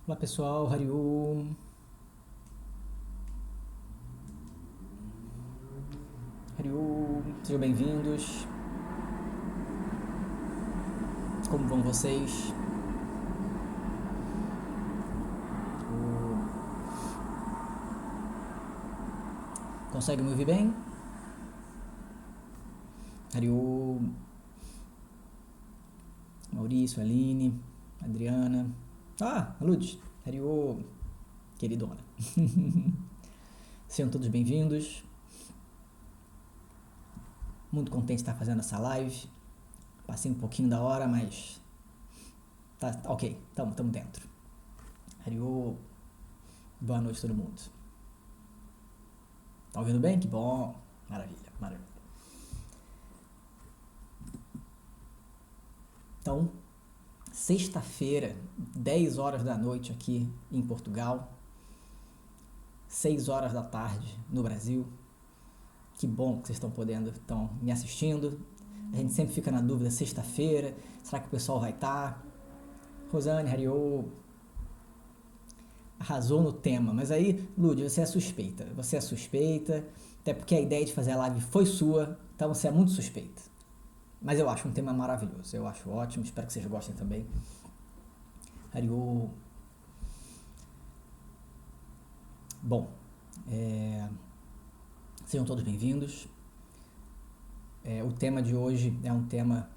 Olá pessoal, Hariom. Hariom, sejam bem-vindos. Como vão vocês? Consegue me ouvir bem? Hariom, Maurício, Aline, Adriana. Ah, Lud, Hariom, queridona. Sejam todos bem-vindos. Muito contente de estar fazendo essa live. Passei um pouquinho da hora, mas tá ok, tamo dentro. Hariom, boa noite a todo mundo. Tá ouvindo bem? Que bom. Maravilha, maravilha. Então, sexta-feira, 10 horas da noite aqui em Portugal, 6 horas da tarde no Brasil. Que bom que vocês estão me assistindo. A gente sempre fica na dúvida, sexta-feira, será que o pessoal vai estar? Rosane, Hariô, arrasou no tema, mas aí, Lud, você é suspeita, até porque a ideia de fazer a live foi sua, então você é muito suspeita. Mas eu acho um tema maravilhoso, eu acho ótimo, espero que vocês gostem também. Hariô. Bom, sejam todos bem-vindos. O tema de hoje é um tema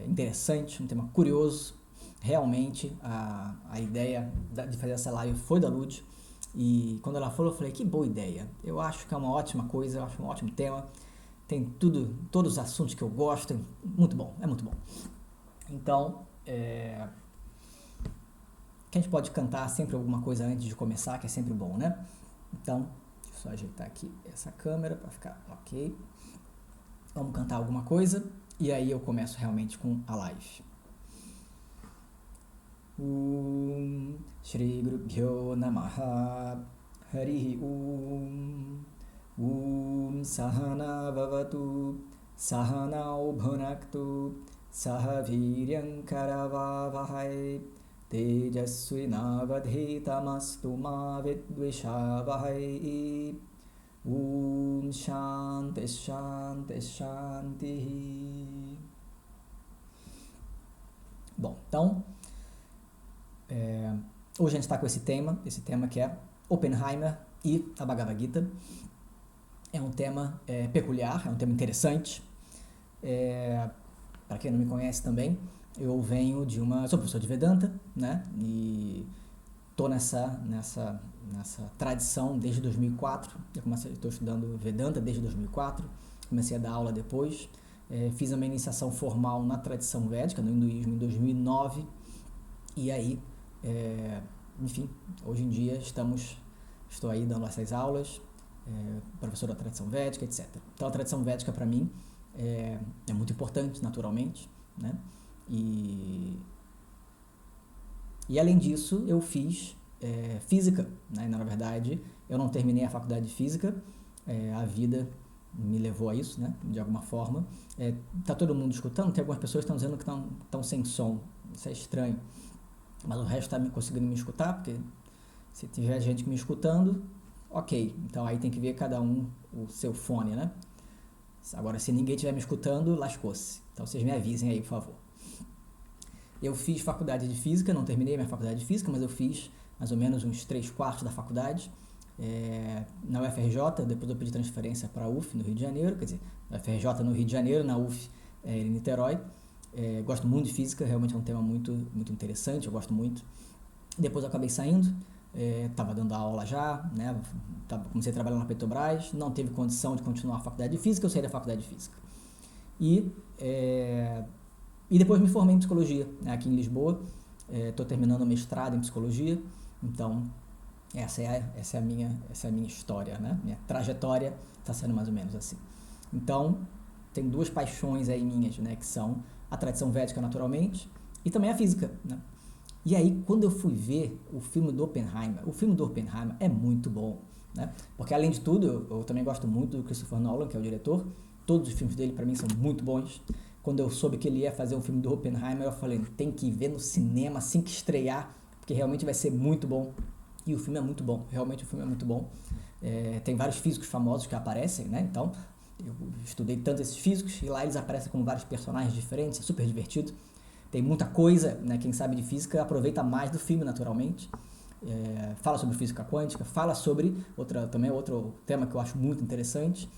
interessante, um tema curioso. Realmente, a ideia de fazer essa live foi da Lud. E quando ela falou, eu falei, que boa ideia. Eu acho que é uma ótima coisa, eu acho um ótimo tema. Tem todos os assuntos que eu gosto. Muito bom, é muito bom. Então, que a gente pode cantar sempre alguma coisa antes de começar, que é sempre bom, né? Então, deixa eu só ajeitar aqui essa câmera para ficar ok. Vamos cantar alguma coisa e aí eu começo realmente com a live. Shri Guru Bhyo Namaha Harihi Sahana Vavatu Sahanao Bhunaktu Sahaviryam Karavavahai Tejasvinavadhitamastu ma vidvishavahai Shanti Shanti Shanti. Bom, então hoje a gente está com esse tema que é Oppenheimer e a Bhagavad Gita. É um tema peculiar, é um tema interessante. Para quem não me conhece também, eu sou professor de Vedanta, né? E estou nessa tradição desde 2004. Estou estudando Vedanta desde 2004. Comecei a dar aula depois. Fiz a minha iniciação formal na tradição védica, no hinduísmo, em 2009. E aí, enfim, hoje em dia estou aí dando essas aulas, professor da tradição védica, etc. Então a tradição védica para mim é muito importante, naturalmente, né? E além disso, eu fiz física, né? Na verdade, eu não terminei a faculdade de física, a vida me levou a isso, né? De alguma forma. Tá todo mundo escutando? Tem algumas pessoas que estão dizendo que estão sem som, isso é estranho. Mas o resto está conseguindo me escutar, porque se tiver gente me escutando, ok. Então aí tem que ver cada um o seu fone, né? Agora, se ninguém estiver me escutando, lascou-se. Então vocês me avisem aí, por favor. Eu fiz faculdade de física, não terminei minha faculdade de física, mas eu fiz mais ou menos uns 3/4 da faculdade na UFRJ, depois eu pedi transferência para a UF, no Rio de Janeiro, quer dizer, na UFRJ no Rio de Janeiro, na UF em Niterói. Gosto muito de física, realmente é um tema muito, muito interessante, eu gosto muito. Depois eu acabei saindo, estava dando aula já, né? Comecei a trabalhar na Petrobras, não teve condição de continuar a faculdade de física, eu saí da faculdade de física. E depois me formei em psicologia, né, aqui em Lisboa. Estou terminando o mestrado em psicologia, então essa é a minha história, né? Minha trajetória está sendo mais ou menos assim. Então, tem duas paixões aí minhas, né, que são a tradição védica, naturalmente, e também a física, né? E aí, quando eu fui ver o filme do Oppenheimer é muito bom, né? Porque, além de tudo, eu também gosto muito do Christopher Nolan, que é o diretor. Todos os filmes dele, para mim, são muito bons. Quando eu soube que ele ia fazer um filme do Oppenheimer, eu falei, tem que ver no cinema assim que estrear, porque realmente vai ser muito bom. E o filme é muito bom, realmente o filme é muito bom. Tem vários físicos famosos que aparecem, né? Então, eu estudei tanto esses físicos, e lá eles aparecem com vários personagens diferentes, é super divertido. Tem muita coisa, né? Quem sabe de física aproveita mais do filme, naturalmente. Fala sobre física quântica, fala sobre também outro tema que eu acho muito interessante,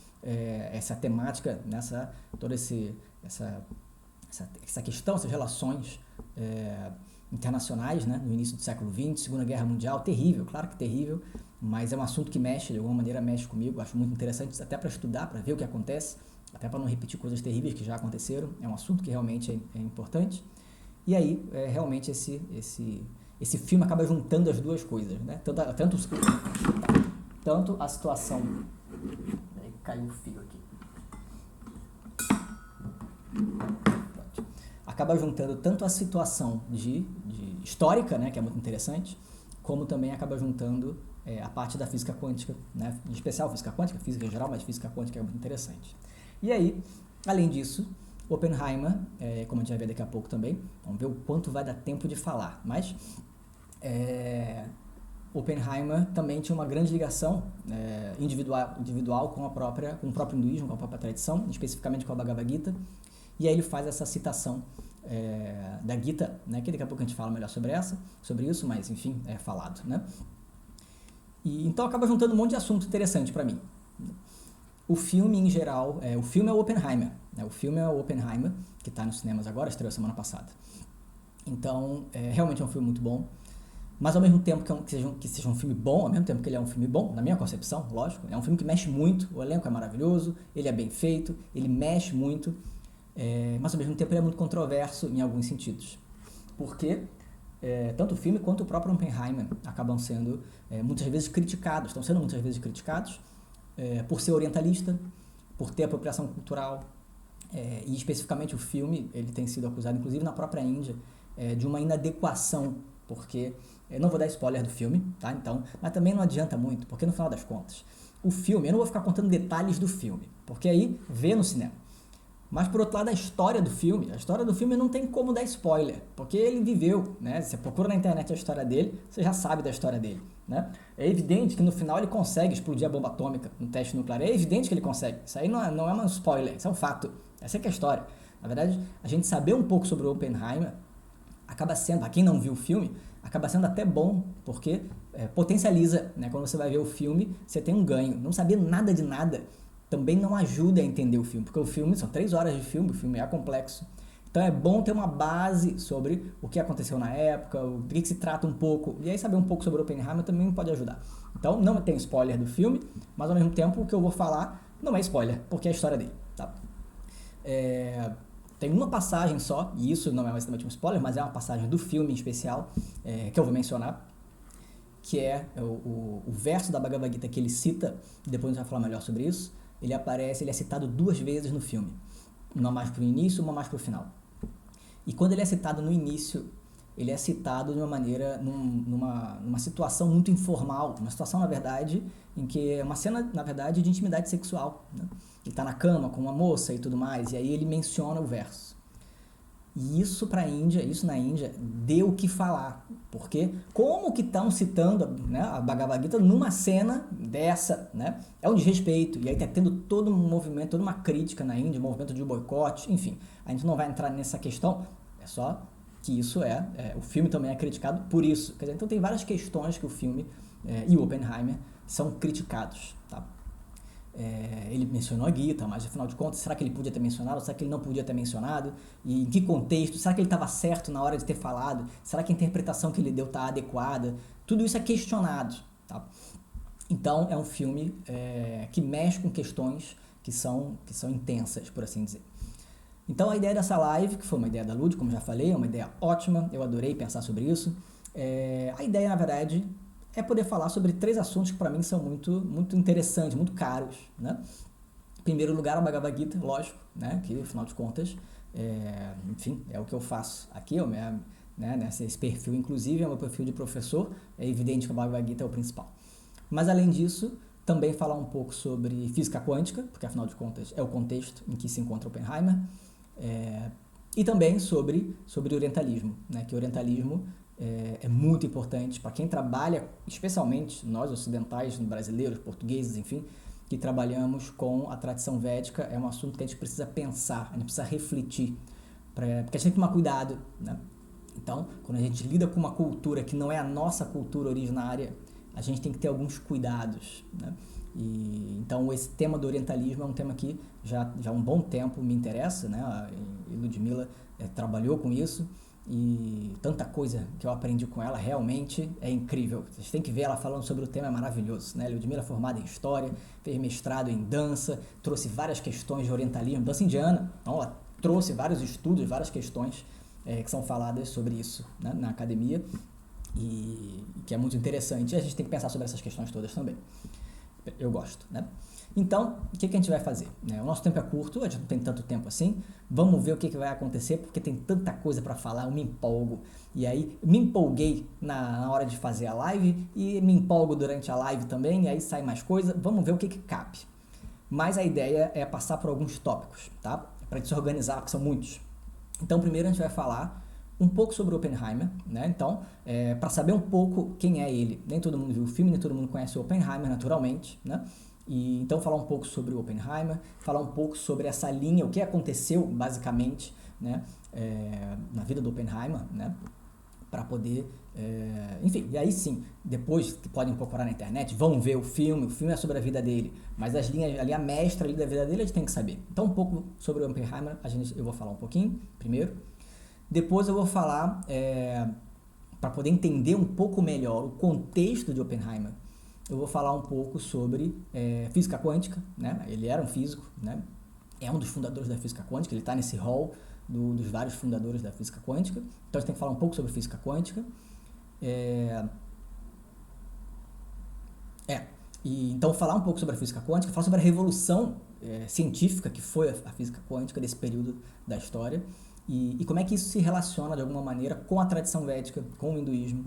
essa temática, toda essa questão, essas relações internacionais, né, no início do século XX, Segunda Guerra Mundial, terrível, claro que terrível, mas é um assunto que mexe, de alguma maneira mexe comigo, acho muito interessante até para estudar, para ver o que acontece, até para não repetir coisas terríveis que já aconteceram, é um assunto que realmente é importante. E aí, realmente esse filme acaba juntando as duas coisas, né? Tanto a situação... Aí caiu o fio aqui. Acaba juntando tanto a situação de histórica, né, que é muito interessante, como também acaba juntando a parte da física quântica, né, em especial física quântica, física em geral, mas física quântica é muito interessante. E aí, além disso, Oppenheimer, como a gente vai ver daqui a pouco também, vamos ver o quanto vai dar tempo de falar, mas Oppenheimer também tinha uma grande ligação individual com o próprio hinduísmo, com a própria tradição, especificamente com a Bhagavad Gita, e aí ele faz essa citação da Gita, né, que daqui a pouco a gente fala melhor sobre isso, mas enfim, é falado, né? E então acaba juntando um monte de assunto interessante para mim. O filme, em geral, o filme é o Oppenheimer, né? O filme é o Oppenheimer, que está nos cinemas agora, estreou semana passada. Então, realmente é um filme muito bom, mas ao mesmo tempo que seja um filme bom, ao mesmo tempo que ele é um filme bom, na minha concepção, lógico, é um filme que mexe muito, o elenco é maravilhoso, ele é bem feito, ele mexe muito, mas ao mesmo tempo ele é muito controverso em alguns sentidos, porque tanto o filme quanto o próprio Oppenheimer acabam sendo estão sendo muitas vezes criticados por ser orientalista, por ter apropriação cultural, e especificamente o filme, ele tem sido acusado, inclusive na própria Índia, de uma inadequação, porque, eu não vou dar spoiler do filme, tá? Então, mas também não adianta muito, porque no final das contas, o filme, eu não vou ficar contando detalhes do filme, porque aí vê no cinema. Mas, por outro lado, a história do filme não tem como dar spoiler, porque ele viveu, né? Você procura na internet a história dele, você já sabe da história dele, né? É evidente que no final ele consegue explodir a bomba atômica no teste nuclear, é evidente que ele consegue, isso aí não é um spoiler, isso é um fato, essa é que é a história. Na verdade, a gente saber um pouco sobre o Oppenheimer acaba sendo, para quem não viu o filme, acaba sendo até bom, porque potencializa, né? Quando você vai ver o filme, você tem um ganho. Não saber nada de nada também não ajuda a entender o filme, porque o filme, são 3 horas de filme, o filme é complexo. Então é bom ter uma base sobre o que aconteceu na época, o que se trata um pouco, e aí saber um pouco sobre o Oppenheimer também pode ajudar. Então não tem spoiler do filme, mas ao mesmo tempo o que eu vou falar não é spoiler, porque é a história dele, tá? Tem uma passagem só, e isso não é exatamente um spoiler, mas é uma passagem do filme em especial, que eu vou mencionar, que é o verso da Bhagavad Gita que ele cita, depois a gente vai falar melhor sobre isso. Ele é citado 2 vezes no filme, uma mais pro início, uma mais pro final. E quando ele é citado no início, ele é citado de uma maneira, numa situação muito informal, uma situação, na verdade, em que é uma cena, na verdade, de intimidade sexual, né? Ele tá na cama com uma moça e tudo mais, e aí ele menciona o verso. E isso na Índia, deu o que falar, porque como que estão citando, né, a Bhagavad Gita numa cena dessa, né? É um desrespeito, e aí tá tendo todo um movimento, toda uma crítica na Índia, um movimento de boicote, enfim, a gente não vai entrar nessa questão, é só que isso o filme também é criticado por isso, quer dizer, então tem várias questões que o filme e o Oppenheimer são criticados, tá? Ele mencionou a Gita, mas afinal de contas, será que ele podia ter mencionado, ou será que ele não podia ter mencionado? E em que contexto? Será que ele estava certo na hora de ter falado? Será que a interpretação que ele deu está adequada? Tudo isso é questionado, tá? Então, é um filme que mexe com questões que são intensas, por assim dizer. Então, a ideia dessa live, que foi uma ideia da Lud, como já falei, é uma ideia ótima, eu adorei pensar sobre isso. A ideia, na verdade, é poder falar sobre 3 assuntos que para mim são muito, muito interessantes, muito caros, né? Em primeiro lugar, a Bhagavad Gita, lógico, né? Que, afinal de contas, enfim, é o que eu faço aqui, esse perfil, inclusive, é o meu perfil de professor, é evidente que a Bhagavad Gita é o principal. Mas, além disso, também falar um pouco sobre física quântica, porque, afinal de contas, é o contexto em que se encontra Oppenheimer, e também sobre orientalismo, né? Que o orientalismo é muito importante para quem trabalha, especialmente nós ocidentais, brasileiros, portugueses, enfim, que trabalhamos com a tradição védica. É um assunto que a gente precisa pensar, a gente precisa refletir, porque a gente tem que tomar cuidado, né? Então, quando a gente lida com uma cultura que não é a nossa cultura originária, a gente tem que ter alguns cuidados, né? Então, esse tema do orientalismo é um tema que já há um bom tempo me interessa, né? A Ludmila trabalhou com isso, e tanta coisa que eu aprendi com ela, realmente é incrível. Vocês têm que ver ela falando sobre o tema, é maravilhoso, né? Ludmila é formada em História, fez mestrado em Dança, trouxe várias questões de orientalismo, dança indiana. Então, ela trouxe vários estudos, várias questões que são faladas sobre isso, né, na academia, e que é muito interessante. E a gente tem que pensar sobre essas questões todas também. Eu gosto, né? Então, o que a gente vai fazer? O nosso tempo é curto, a gente não tem tanto tempo assim. Vamos ver o que vai acontecer, porque tem tanta coisa para falar, eu me empolgo. E aí, me empolguei na hora de fazer a live, e me empolgo durante a live também, e aí sai mais coisa. Vamos ver o que cabe. Mas a ideia é passar por alguns tópicos, tá? Para a gente se organizar, porque são muitos. Então, primeiro a gente vai falar um pouco sobre Oppenheimer, né? Então, para saber um pouco quem é ele. Nem todo mundo viu o filme, nem todo mundo conhece o Oppenheimer, naturalmente, né? E então falar um pouco sobre o Oppenheimer, falar um pouco sobre essa linha, o que aconteceu basicamente, né, na vida do Oppenheimer, né, para poder, enfim, e aí sim, depois que podem procurar na internet, vão ver o filme é sobre a vida dele, mas as linhas, a linha mestra ali da vida dele a gente tem que saber. Então um pouco sobre o Oppenheimer, eu vou falar um pouquinho primeiro, depois eu vou falar, para poder entender um pouco melhor o contexto de Oppenheimer, eu vou falar um pouco sobre física quântica, né? Ele era um físico, né? É um dos fundadores da física quântica, ele está nesse hall dos vários fundadores da física quântica. Então a gente tem que falar um pouco sobre física quântica. E então falar um pouco sobre a física quântica, falar sobre a revolução científica que foi a física quântica desse período da história, e como é que isso se relaciona de alguma maneira com a tradição védica, com o hinduísmo,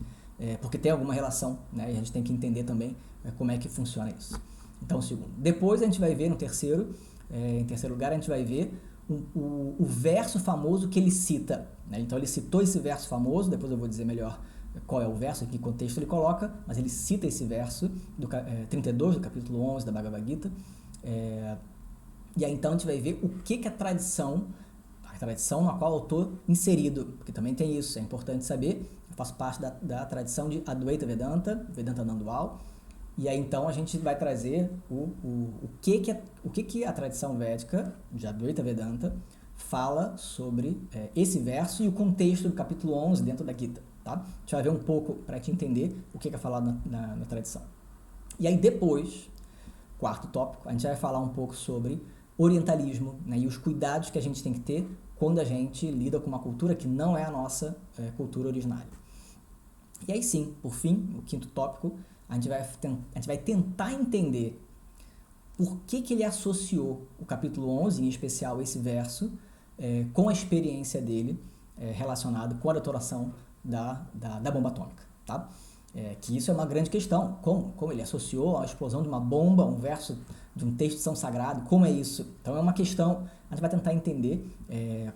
porque tem alguma relação, né? E a gente tem que entender também como é que funciona isso. Então, segundo. Depois a gente vai ver em terceiro lugar, a gente vai ver o verso famoso que ele cita, né? Então ele citou esse verso famoso, depois eu vou dizer melhor qual é o verso, em que contexto ele coloca, mas ele cita esse verso, 32 do capítulo 11 da Bhagavad Gita, e aí então a gente vai ver o que a tradição na qual eu estou inserido, porque também tem isso, é importante saber, eu faço parte da tradição de Advaita Vedanta, Vedanta não dual, e aí então a gente vai trazer o que a tradição védica de Advaita Vedanta fala sobre esse verso e o contexto do capítulo 11 dentro da Gita, tá? A gente vai ver um pouco para te entender o que é falado na tradição. E aí depois, quarto tópico, a gente vai falar um pouco sobre orientalismo, né, e os cuidados que a gente tem que ter quando a gente lida com uma cultura que não é a nossa cultura originária. E aí sim, por fim, o quinto tópico, a gente vai tentar entender por que ele associou o capítulo 11, em especial esse verso, com a experiência dele relacionado com a detonação da bomba atômica, tá? Que isso é uma grande questão, como ele associou a explosão de uma bomba, um verso de um texto de São Sagrado, como é isso? Então é uma questão, a gente vai tentar entender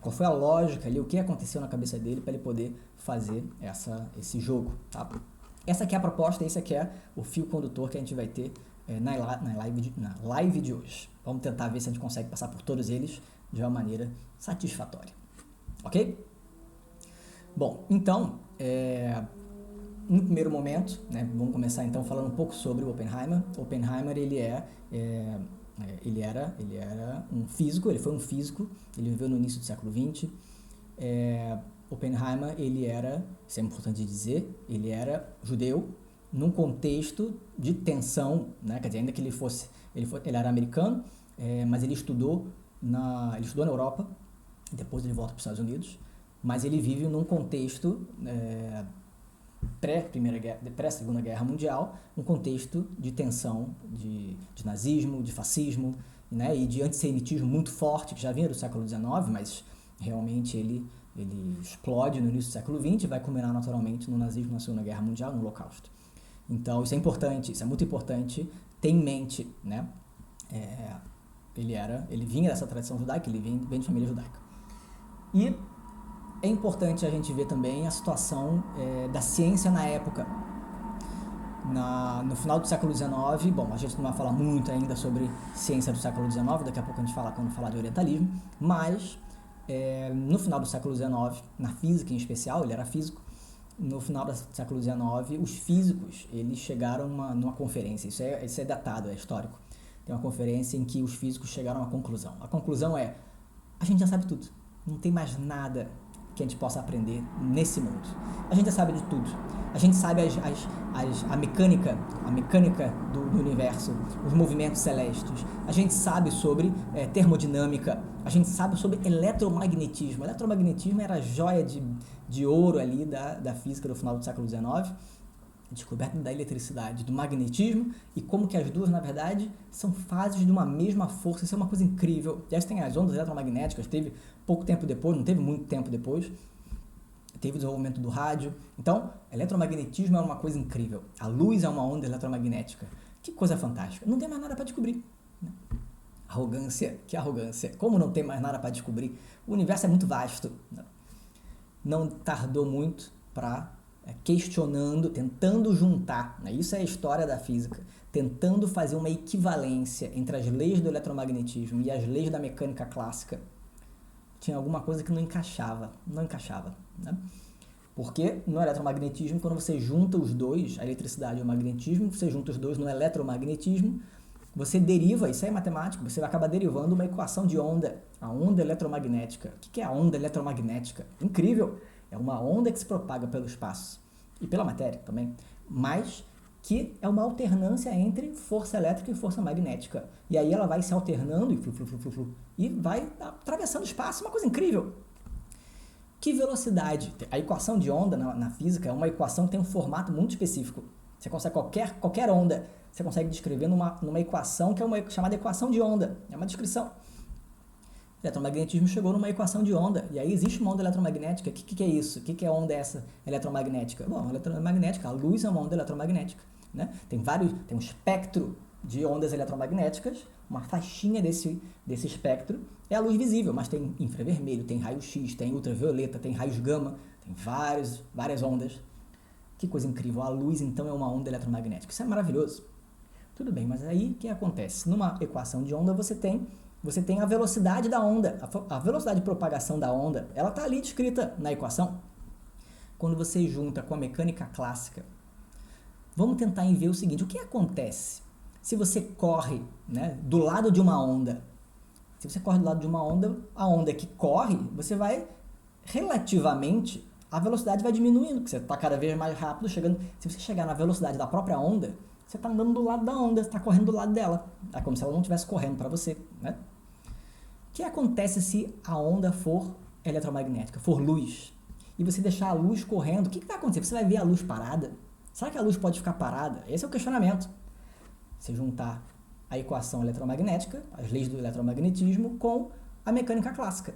qual foi a lógica ali, o que aconteceu na cabeça dele para ele poder fazer esse jogo, tá? Essa aqui é a proposta, esse aqui é o fio condutor que a gente vai ter na live de hoje. Vamos tentar ver se a gente consegue passar por todos eles de uma maneira satisfatória, ok? Bom, então, no primeiro momento, né, vamos começar então falando um pouco sobre o Oppenheimer. Oppenheimer, ele era um físico, ele foi um físico, ele viveu no início do século XX. Oppenheimer, isso é importante dizer, ele era judeu num contexto de tensão, né, quer dizer, ainda que ele era americano, mas ele estudou na Europa, depois ele volta para os Estados Unidos, mas ele vive num contexto pré-Segunda Guerra Mundial, um contexto de tensão, de nazismo, de fascismo, né, e de antissemitismo muito forte, que já vinha do século XIX, mas realmente ele explode no início do século XX e vai culminar naturalmente no nazismo, na Segunda Guerra Mundial, no Holocausto. Então isso é importante, isso é muito importante ter em mente, né? Ele vinha dessa tradição judaica, ele vem de família judaica. E é importante a gente ver também a situação da ciência na época. No final do século XIX, bom, a gente não vai falar muito ainda sobre ciência do século XIX, daqui a pouco a gente fala quando falar de orientalismo, mas no final do século XIX, na física em especial, ele era físico, no final do século XIX, os físicos, eles chegaram numa conferência, isso é datado, é histórico. Tem uma conferência em que os físicos chegaram a uma conclusão. A conclusão é, a gente já sabe tudo, não tem mais nada que a gente possa aprender nesse mundo. A gente já sabe de tudo. A gente sabe a mecânica do universo, os movimentos celestes. A gente sabe sobre termodinâmica. A gente sabe sobre eletromagnetismo. O eletromagnetismo era a joia de ouro ali da física do final do século XIX. Descoberta da eletricidade, do magnetismo e como que as duas, na verdade, são fases de uma mesma força. Isso é uma coisa incrível. E aí tem as ondas eletromagnéticas, teve pouco tempo depois, não teve muito tempo depois, teve o desenvolvimento do rádio. Então, eletromagnetismo é uma coisa incrível. A luz é uma onda eletromagnética. Que coisa fantástica. Não tem mais nada para descobrir. Arrogância, que arrogância. Como não tem mais nada para descobrir? O universo é muito vasto. Não tardou muito para questionando, tentando juntar, né? Isso é a história da física, tentando fazer uma equivalência entre as leis do eletromagnetismo e as leis da mecânica clássica. Tinha alguma coisa que não encaixava, né? Porque no eletromagnetismo, quando você junta os dois, a eletricidade e o magnetismo, você junta os dois no eletromagnetismo, você deriva, isso é matemático, você vai acabar derivando uma equação de onda, a onda eletromagnética. O que é a onda eletromagnética? Incrível! É uma onda que se propaga pelo espaço e pela matéria também, mas que é uma alternância entre força elétrica e força magnética. E aí ela vai se alternando e vai atravessando o espaço, uma coisa incrível. Que velocidade? A equação de onda na física é uma equação que tem um formato muito específico. Você consegue qualquer onda, você consegue descrever numa equação que é chamada equação de onda. É uma descrição. O eletromagnetismo chegou numa equação de onda, e aí existe uma onda eletromagnética. O que é isso? O que é onda essa eletromagnética? Bom, a eletromagnética, a luz é uma onda eletromagnética, né? Tem um espectro de ondas eletromagnéticas, uma faixinha desse espectro é a luz visível, mas tem infravermelho, tem raio-x, tem ultravioleta, tem raios gama, tem várias ondas. Que coisa incrível, a luz então é uma onda eletromagnética, isso é maravilhoso. Tudo bem, mas aí o que acontece? Numa equação de onda você tem a velocidade da onda, a velocidade de propagação da onda, ela está ali descrita na equação. Quando você junta com a mecânica clássica, vamos tentar ver o seguinte, o que acontece se você corre, né, do lado de uma onda? Se você corre do lado de uma onda, a onda que corre, você vai, relativamente, a velocidade vai diminuindo, porque você está cada vez mais rápido, chegando. Se você chegar na velocidade da própria onda, você está andando do lado da onda, você está correndo do lado dela. É como se ela não estivesse correndo para você, né? O que acontece se a onda for eletromagnética, for luz, e você deixar a luz correndo? O que vai acontecer? Você vai ver a luz parada? Será que a luz pode ficar parada? Esse é o questionamento. Você juntar a equação eletromagnética, as leis do eletromagnetismo, com a mecânica clássica.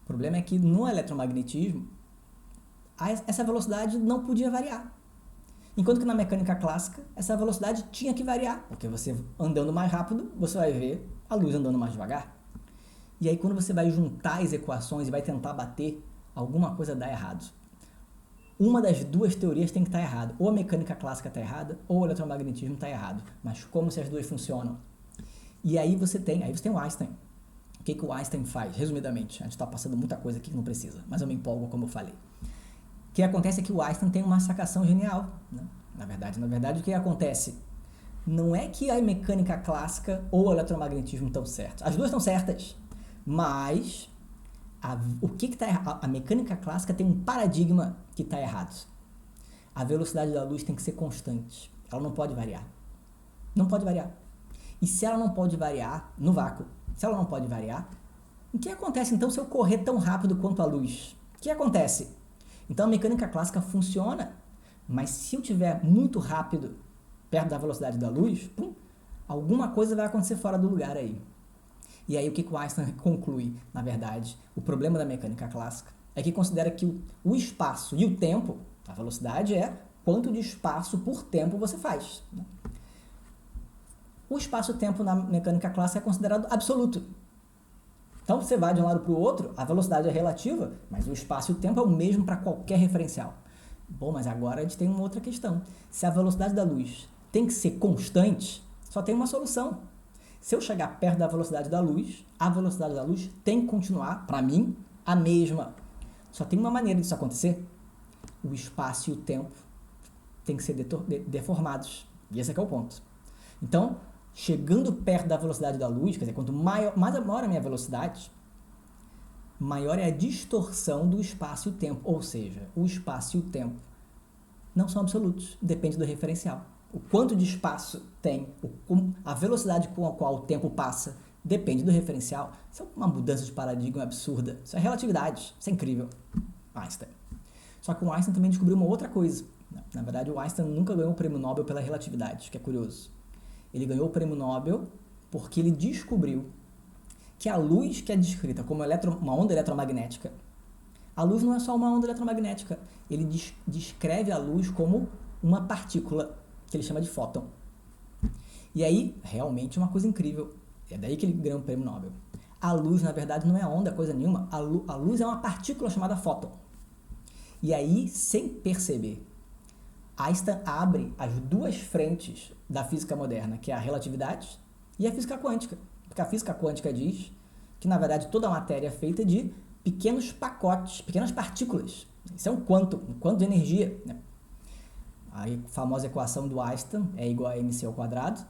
O problema é que no eletromagnetismo, essa velocidade não podia variar. Enquanto que na mecânica clássica, essa velocidade tinha que variar, porque você andando mais rápido, você vai ver a luz andando mais devagar. E aí quando você vai juntar as equações e vai tentar bater, alguma coisa dá errado. Uma das duas teorias tem que estar errada. Ou a mecânica clássica está errada, ou o eletromagnetismo está errado. Mas como se as duas funcionam? E aí você tem o Einstein. O que o Einstein faz? Resumidamente, a gente está passando muita coisa aqui que não precisa, mas eu me empolgo como eu falei. O que acontece é que o Einstein tem uma sacação genial, né? Na verdade, o que acontece? Não é que a mecânica clássica ou o eletromagnetismo estão certos. As duas estão certas, mas a mecânica clássica tem um paradigma que está errado. A velocidade da luz tem que ser constante. Ela não pode variar. Não pode variar. E se ela não pode variar no vácuo, se ela não pode variar, o que acontece então se eu correr tão rápido quanto a luz? O que acontece? Então a mecânica clássica funciona, mas se eu estiver muito rápido, perto da velocidade da luz, alguma coisa vai acontecer fora do lugar aí. E aí o que o Einstein conclui, na verdade, o problema da mecânica clássica é que considera que o espaço e o tempo, a velocidade é quanto de espaço por tempo você faz, né? O espaço-tempo na mecânica clássica é considerado absoluto. Então você vai de um lado para o outro, a velocidade é relativa, mas o espaço e o tempo é o mesmo para qualquer referencial. Bom, mas agora a gente tem uma outra questão. Se a velocidade da luz tem que ser constante, só tem uma solução. Se eu chegar perto da velocidade da luz, a velocidade da luz tem que continuar, para mim, a mesma. Só tem uma maneira disso acontecer. O espaço e o tempo têm que ser deformados. E esse é que é o ponto. Então, chegando perto da velocidade da luz, quer dizer, quanto maior a minha velocidade, maior é a distorção do espaço e o tempo. Ou seja, o espaço e o tempo não são absolutos, depende do referencial. O quanto de espaço tem, a velocidade com a qual o tempo passa, depende do referencial. Isso é uma mudança de paradigma absurda. Isso é relatividade. Isso é incrível. Einstein. Só que o Einstein também descobriu uma outra coisa. Na verdade, o Einstein nunca ganhou o prêmio Nobel pela relatividade, que é curioso. Ele ganhou o prêmio Nobel porque ele descobriu que a luz que é descrita como uma onda eletromagnética, a luz não é só uma onda eletromagnética. Ele descreve a luz como uma partícula, que ele chama de fóton. E aí, realmente, é uma coisa incrível. É daí que ele ganhou o prêmio Nobel. A luz, na verdade, não é onda, coisa nenhuma. A luz é uma partícula chamada fóton. E aí, sem perceber, Einstein abre as duas frentes da física moderna, que é a relatividade e a física quântica. Porque a física quântica diz que, na verdade, toda a matéria é feita de pequenos pacotes, pequenas partículas. Isso é um quanto de energia, né? A famosa equação do Einstein é igual a mc ao quadrado.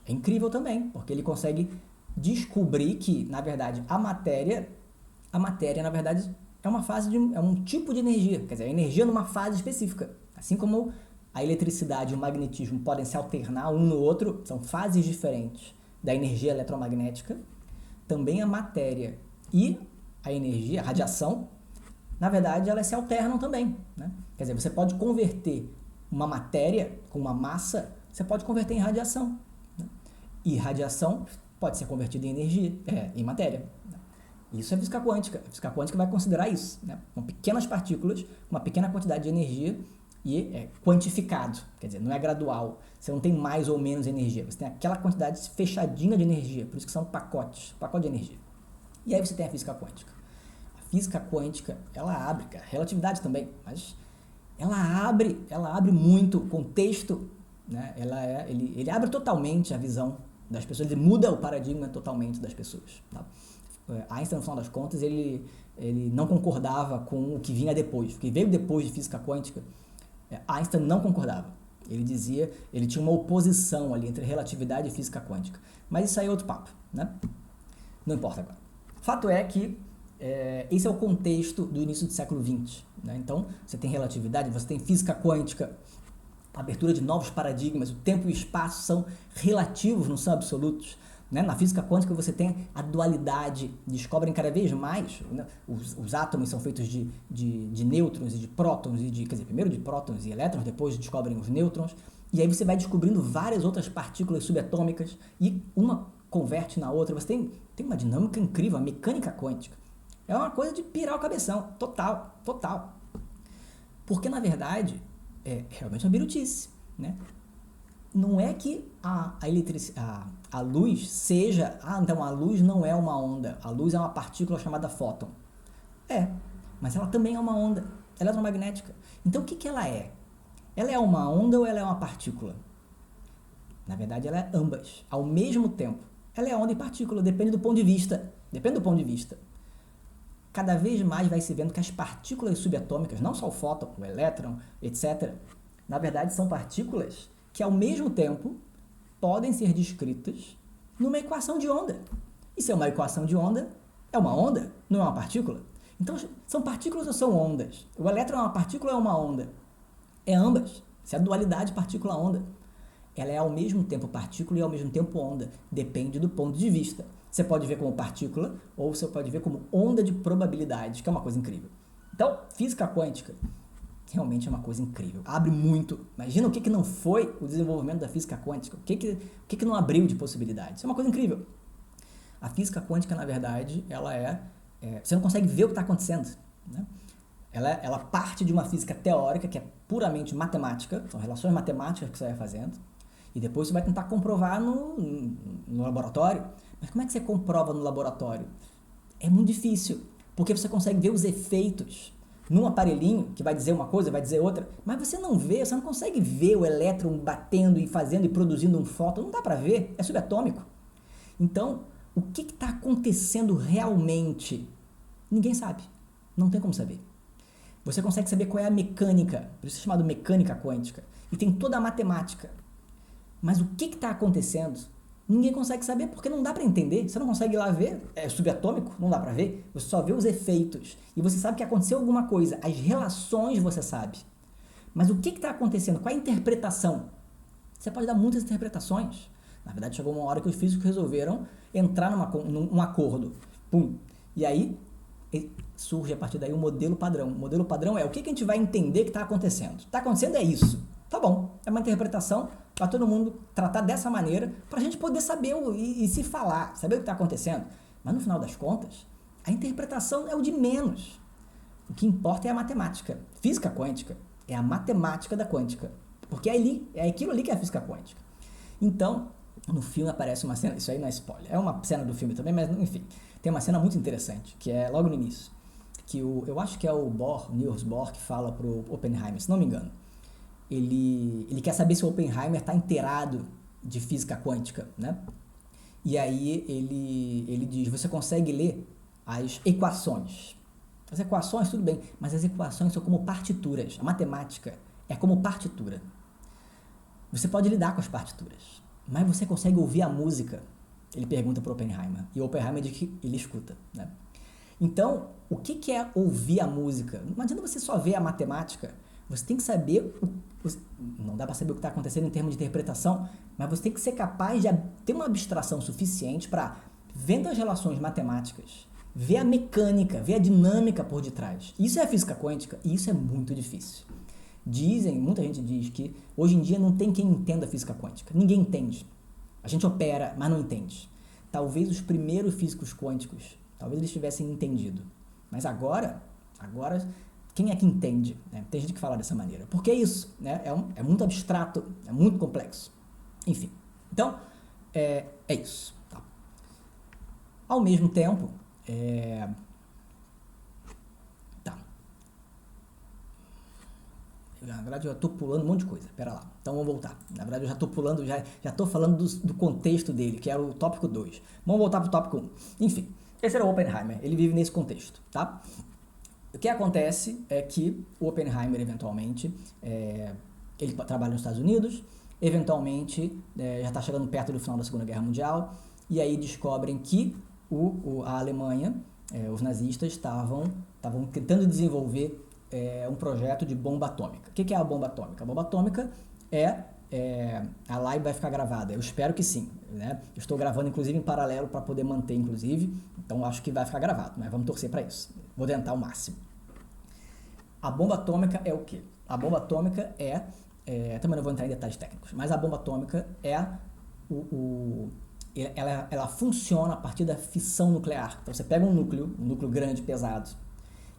É incrível também, porque ele consegue descobrir que, na verdade, a matéria, na verdade, é um tipo de energia, quer dizer, a energia numa fase específica. Assim como a eletricidade e o magnetismo podem se alternar um no outro, são fases diferentes da energia eletromagnética, também a matéria e a energia, a radiação, na verdade, elas se alternam também, né? Quer dizer, você pode converter uma matéria com uma massa, você pode converter em radiação, né? E radiação pode ser convertida em energia, em matéria. Isso é física quântica. A física quântica vai considerar isso, né? Com pequenas partículas, uma pequena quantidade de energia e é quantificado, quer dizer, não é gradual. Você não tem mais ou menos energia, você tem aquela quantidade fechadinha de energia, por isso que são pacote de energia. E aí você tem a física quântica. A física quântica, ela abre, cara, relatividade também, mas ela abre muito o contexto, né? Ele abre totalmente a visão das pessoas, ele muda o paradigma totalmente das pessoas, tá? Einstein, no final das contas, ele não concordava com o que vinha depois, o que veio depois de física quântica. Einstein não concordava. Ele tinha uma oposição ali entre relatividade e física quântica. Mas isso aí é outro papo, né? Não importa agora. Fato é que esse é o contexto do início do século XX, né? Então, você tem relatividade, você tem física quântica, a abertura de novos paradigmas, o tempo e o espaço são relativos, não são absolutos, né? Na física quântica você tem a dualidade, descobrem cada vez mais, né? Os átomos são feitos de nêutrons e de prótons, quer dizer, primeiro de prótons e elétrons, depois descobrem os nêutrons, e aí você vai descobrindo várias outras partículas subatômicas e uma converte na outra. Você tem uma dinâmica incrível, a mecânica quântica. É uma coisa de pirar o cabeção, total. Porque, na verdade, é realmente uma birutice, né? Não é que a luz seja... então a luz não é uma onda. A luz é uma partícula chamada fóton. Mas ela também é uma onda eletromagnética. Então, o que ela é? Ela é uma onda ou ela é uma partícula? Na verdade, ela é ambas, ao mesmo tempo. Ela é onda e partícula, depende do ponto de vista. Cada vez mais vai se vendo que as partículas subatômicas, não só o fóton, o elétron, etc., na verdade são partículas que ao mesmo tempo podem ser descritas numa equação de onda. E se é uma equação de onda, é uma onda, não é uma partícula? Então, são partículas ou são ondas? O elétron é uma partícula ou é uma onda? É ambas. Isso é a dualidade partícula-onda. Ela é ao mesmo tempo partícula e ao mesmo tempo onda. Depende do ponto de vista. Você pode ver como partícula ou você pode ver como onda de probabilidades, que é uma coisa incrível. Então, física quântica realmente é uma coisa incrível. Abre muito. Imagina o que não foi o desenvolvimento da física quântica. O que não abriu de possibilidades. Isso é uma coisa incrível. A física quântica, na verdade, ela você não consegue ver o que está acontecendo, né? Ela parte de uma física teórica, que é puramente matemática, são relações matemáticas que você vai fazendo, e depois você vai tentar comprovar no laboratório. Mas como é que você comprova no laboratório? É muito difícil, porque você consegue ver os efeitos num aparelhinho que vai dizer uma coisa, vai dizer outra, mas você não vê, você não consegue ver o elétron batendo e fazendo e produzindo um fóton, não dá para ver, é subatômico. Então, o que está acontecendo realmente? Ninguém sabe, não tem como saber. Você consegue saber qual é a mecânica, por isso é chamado mecânica quântica, e tem toda a matemática. Mas o que está acontecendo? Ninguém consegue saber porque não dá para entender. Você não consegue ir lá ver, é subatômico, não dá para ver. Você só vê os efeitos e você sabe que aconteceu alguma coisa. As relações você sabe. Mas o que está acontecendo? Qual é a interpretação? Você pode dar muitas interpretações. Na verdade, chegou uma hora que os físicos resolveram entrar num acordo. Pum. E aí surge a partir daí o modelo padrão. O modelo padrão é o que a gente vai entender que está acontecendo. Está acontecendo é isso. Tá bom, é uma interpretação para todo mundo tratar dessa maneira, para a gente poder saber e se falar, saber o que está acontecendo. Mas no final das contas, a interpretação é o de menos. O que importa é a matemática. Física quântica é a matemática da quântica. Porque é aquilo ali que é a física quântica. Então, no filme aparece uma cena, isso aí não é spoiler, é uma cena do filme também, mas enfim, tem uma cena muito interessante, que é logo no início, que eu acho que é o Niels Bohr, que fala pro Oppenheimer, se não me engano. Ele quer saber se o Oppenheimer está inteirado de física quântica, né? E aí ele diz, você consegue ler as equações. As equações, tudo bem, mas as equações são como partituras. A matemática é como partitura. Você pode lidar com as partituras, mas você consegue ouvir a música? Ele pergunta para o Oppenheimer. E o Oppenheimer diz que ele escuta, né? Então, o que é ouvir a música? Não adianta você só ver a matemática. Você tem que saber, não dá para saber o que está acontecendo em termos de interpretação, mas você tem que ser capaz de ter uma abstração suficiente para, vendo as relações matemáticas, ver a mecânica, ver a dinâmica por detrás. Isso é a física quântica e isso é muito difícil. Muita gente diz que hoje em dia não tem quem entenda a física quântica. Ninguém entende. A gente opera, mas não entende. Talvez os primeiros físicos quânticos, talvez eles tivessem entendido. Mas agora quem é que entende? Né? Tem gente que fala dessa maneira. Porque é isso, né? É muito abstrato, é muito complexo. Enfim, então, é isso. Tá? Ao mesmo tempo, tá. Na verdade, eu já estou pulando um monte de coisa. Pera lá. Então, vamos voltar. Na verdade, eu já estou pulando, já estou falando do contexto dele, que era o tópico 2. Vamos voltar para o tópico 1. Enfim, esse era o Oppenheimer. Ele vive nesse contexto, tá? O que acontece é que o Oppenheimer, eventualmente, ele trabalha nos Estados Unidos, eventualmente já está chegando perto do final da Segunda Guerra Mundial, e aí descobrem que a Alemanha, os nazistas, estavam tentando desenvolver um projeto de bomba atômica. O que é a bomba atômica? A bomba atômica a live vai ficar gravada, eu espero que sim, né? Eu estou gravando inclusive em paralelo para poder manter inclusive, então acho que vai ficar gravado, mas vamos torcer para isso, vou tentar o máximo. A bomba atômica é o quê? A bomba atômica também não vou entrar em detalhes técnicos, mas a bomba atômica ela funciona a partir da fissão nuclear. Então você pega um núcleo grande, pesado,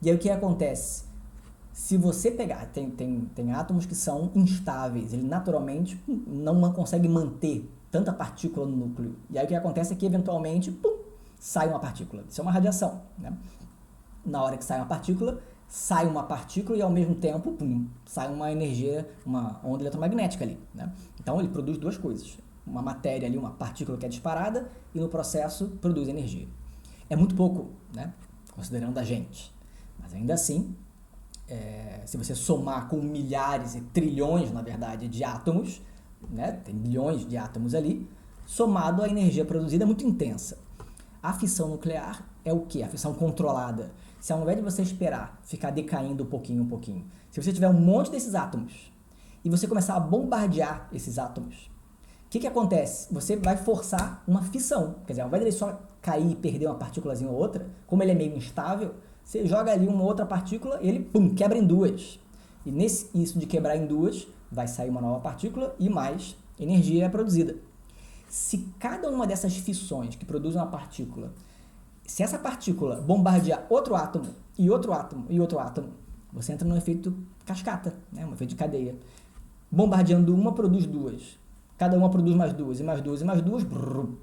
e aí o que acontece? Se você pegar, tem átomos que são instáveis, ele naturalmente não consegue manter tanta partícula no núcleo. E aí o que acontece é que eventualmente, sai uma partícula. Isso é uma radiação, né? Na hora que sai uma partícula e ao mesmo tempo, sai uma energia, uma onda eletromagnética ali, né? Então ele produz duas coisas. Uma matéria ali, uma partícula que é disparada e no processo produz energia. É muito pouco, né? Considerando a gente. Mas ainda assim, se você somar com milhares e trilhões, na verdade, de átomos, né, tem bilhões de átomos ali, somado a energia produzida é muito intensa. A fissão nuclear é o quê? A fissão controlada. Se ao invés de você esperar ficar decaindo um pouquinho, se você tiver um monte desses átomos e você começar a bombardear esses átomos, o que acontece? Você vai forçar uma fissão. Quer dizer, ao invés de ele só cair e perder uma partículazinha ou outra, como ele é meio instável, você joga ali uma outra partícula e ele, quebra em duas. E isso de quebrar em duas, vai sair uma nova partícula e mais energia é produzida. Se cada uma dessas fissões que produzem uma partícula, se essa partícula bombardear outro átomo, e outro átomo, e outro átomo, você entra no efeito cascata, né? Um efeito de cadeia. Bombardeando uma, produz duas. Cada uma produz mais duas, e mais duas, e mais duas.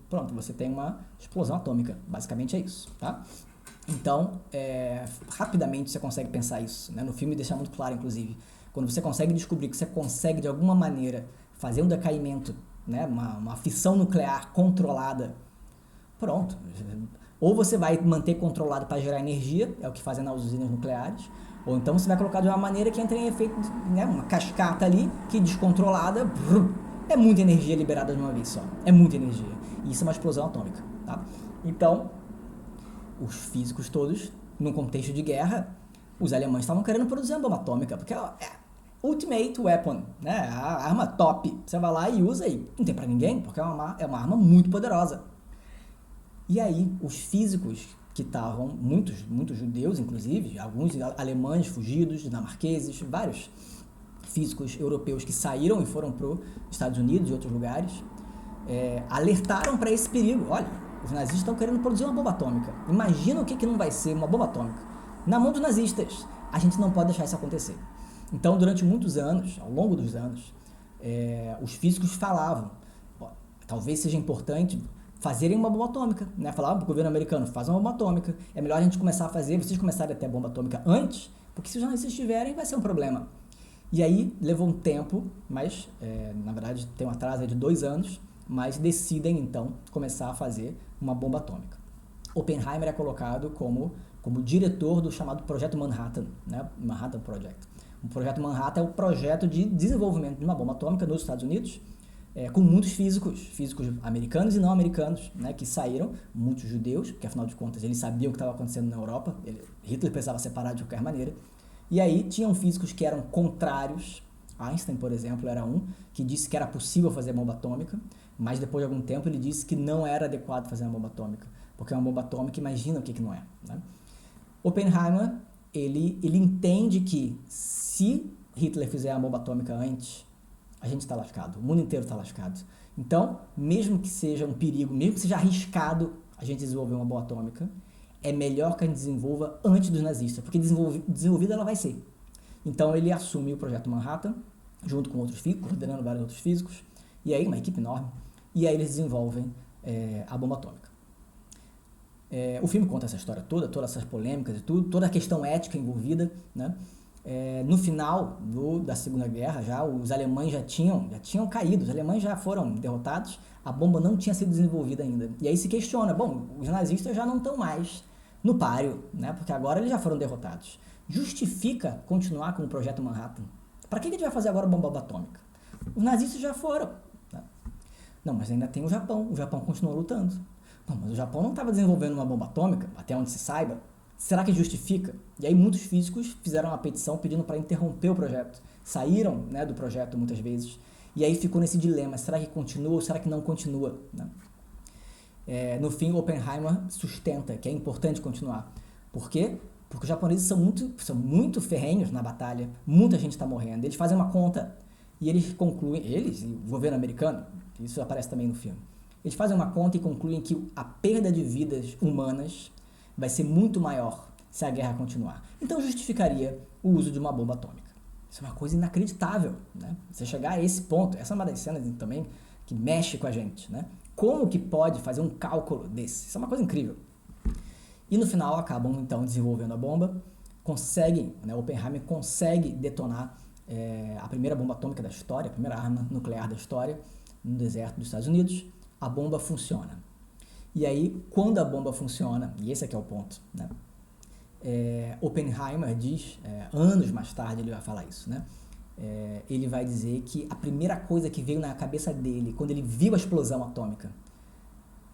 Pronto, você tem uma explosão atômica. Basicamente é isso, tá? Então, rapidamente você consegue pensar isso, né? No filme deixa muito claro, inclusive. Quando você consegue descobrir que você consegue, de alguma maneira, fazer um decaimento, né? Uma fissão nuclear controlada, pronto. Ou você vai manter controlado para gerar energia, é o que fazem nas usinas nucleares, ou então você vai colocar de uma maneira que entra em efeito, né? Uma cascata ali, que descontrolada, é muita energia liberada de uma vez só. É muita energia. E isso é uma explosão atômica, tá? Então, os físicos todos, num contexto de guerra, os alemães estavam querendo produzir uma bomba atômica, porque é ultimate weapon, né? A arma top. Você vai lá e usa e não tem pra ninguém, porque é uma arma muito poderosa. E aí, os físicos que estavam, muitos judeus, inclusive, alguns alemães fugidos, dinamarqueses, vários físicos europeus que saíram e foram para os Estados Unidos e outros lugares, alertaram para esse perigo. Olha, os nazistas estão querendo produzir uma bomba atômica. Imagina o que não vai ser uma bomba atômica. Na mão dos nazistas, a gente não pode deixar isso acontecer. Então, durante muitos anos, ao longo dos anos, os físicos falavam, talvez seja importante fazerem uma bomba atômica, né? Falavam para o governo americano, faz uma bomba atômica. É melhor a gente começar a fazer, vocês começarem a ter a bomba atômica antes, porque se os nazistas tiverem, vai ser um problema. E aí, levou um tempo, mas, na verdade, tem um atraso de 2 anos, mas decidem, então, começar a fazer uma bomba atômica. Oppenheimer é colocado como diretor do chamado Projeto Manhattan, né? Manhattan Project. O Projeto Manhattan é o projeto de desenvolvimento de uma bomba atômica nos Estados Unidos, com muitos físicos americanos e não americanos, né? Que saíram, muitos judeus, porque afinal de contas eles sabiam o que estava acontecendo na Europa, Hitler precisava separar de qualquer maneira. E aí tinham físicos que eram contrários. Einstein, por exemplo, era um que disse que era possível fazer bomba atômica, mas depois de algum tempo ele disse que não era adequado fazer uma bomba atômica, porque uma bomba atômica, imagina o que não é, né? Oppenheimer, ele entende que se Hitler fizer a bomba atômica antes, a gente está lascado, o mundo inteiro está lascado. Então, mesmo que seja um perigo, mesmo que seja arriscado a gente desenvolver uma bomba atômica, é melhor que a gente desenvolva antes dos nazistas, porque desenvolvida ela vai ser. Então ele assume o Projeto Manhattan, junto com outros físicos, coordenando vários outros físicos, e aí uma equipe enorme, e aí eles desenvolvem a bomba atômica. O filme conta essa história todas essas polêmicas e tudo, toda a questão ética envolvida, né? No final da Segunda Guerra, já os alemães já tinham caído, os alemães já foram derrotados, a bomba não tinha sido desenvolvida ainda. E aí se questiona, bom, os nazistas já não estão mais no páreo, né? Porque agora eles já foram derrotados. Justifica continuar com o Projeto Manhattan? Para que a gente vai fazer agora bomba atômica? Os nazistas já foram. Né? Não, mas ainda tem o Japão continua lutando. Não, mas o Japão não estava desenvolvendo uma bomba atômica, até onde se saiba. Será que justifica? E aí muitos físicos fizeram uma petição pedindo para interromper o projeto. Saíram, né, do projeto muitas vezes. E aí ficou nesse dilema, será que continua ou será que não continua? Né? No fim, Oppenheimer sustenta que é importante continuar. Por quê? Porque os japoneses são muito ferrenhos na batalha, muita gente está morrendo. Eles fazem uma conta e eles concluem, eles e o governo americano, isso aparece também no filme, eles fazem uma conta e concluem que a perda de vidas humanas vai ser muito maior se a guerra continuar. Então justificaria o uso de uma bomba atômica. Isso é uma coisa inacreditável, né? Você chegar a esse ponto, essa é uma das cenas também que mexe com a gente, né? Como que pode fazer um cálculo desse? Isso é uma coisa incrível. E no final acabam então desenvolvendo a bomba, Oppenheimer consegue detonar a primeira bomba atômica da história, a primeira arma nuclear da história, no deserto dos Estados Unidos. A bomba funciona. E aí, quando a bomba funciona, e esse aqui é o ponto, né? Oppenheimer diz, anos mais tarde ele vai falar isso, né? Ele vai dizer que a primeira coisa que veio na cabeça dele, quando ele viu a explosão atômica,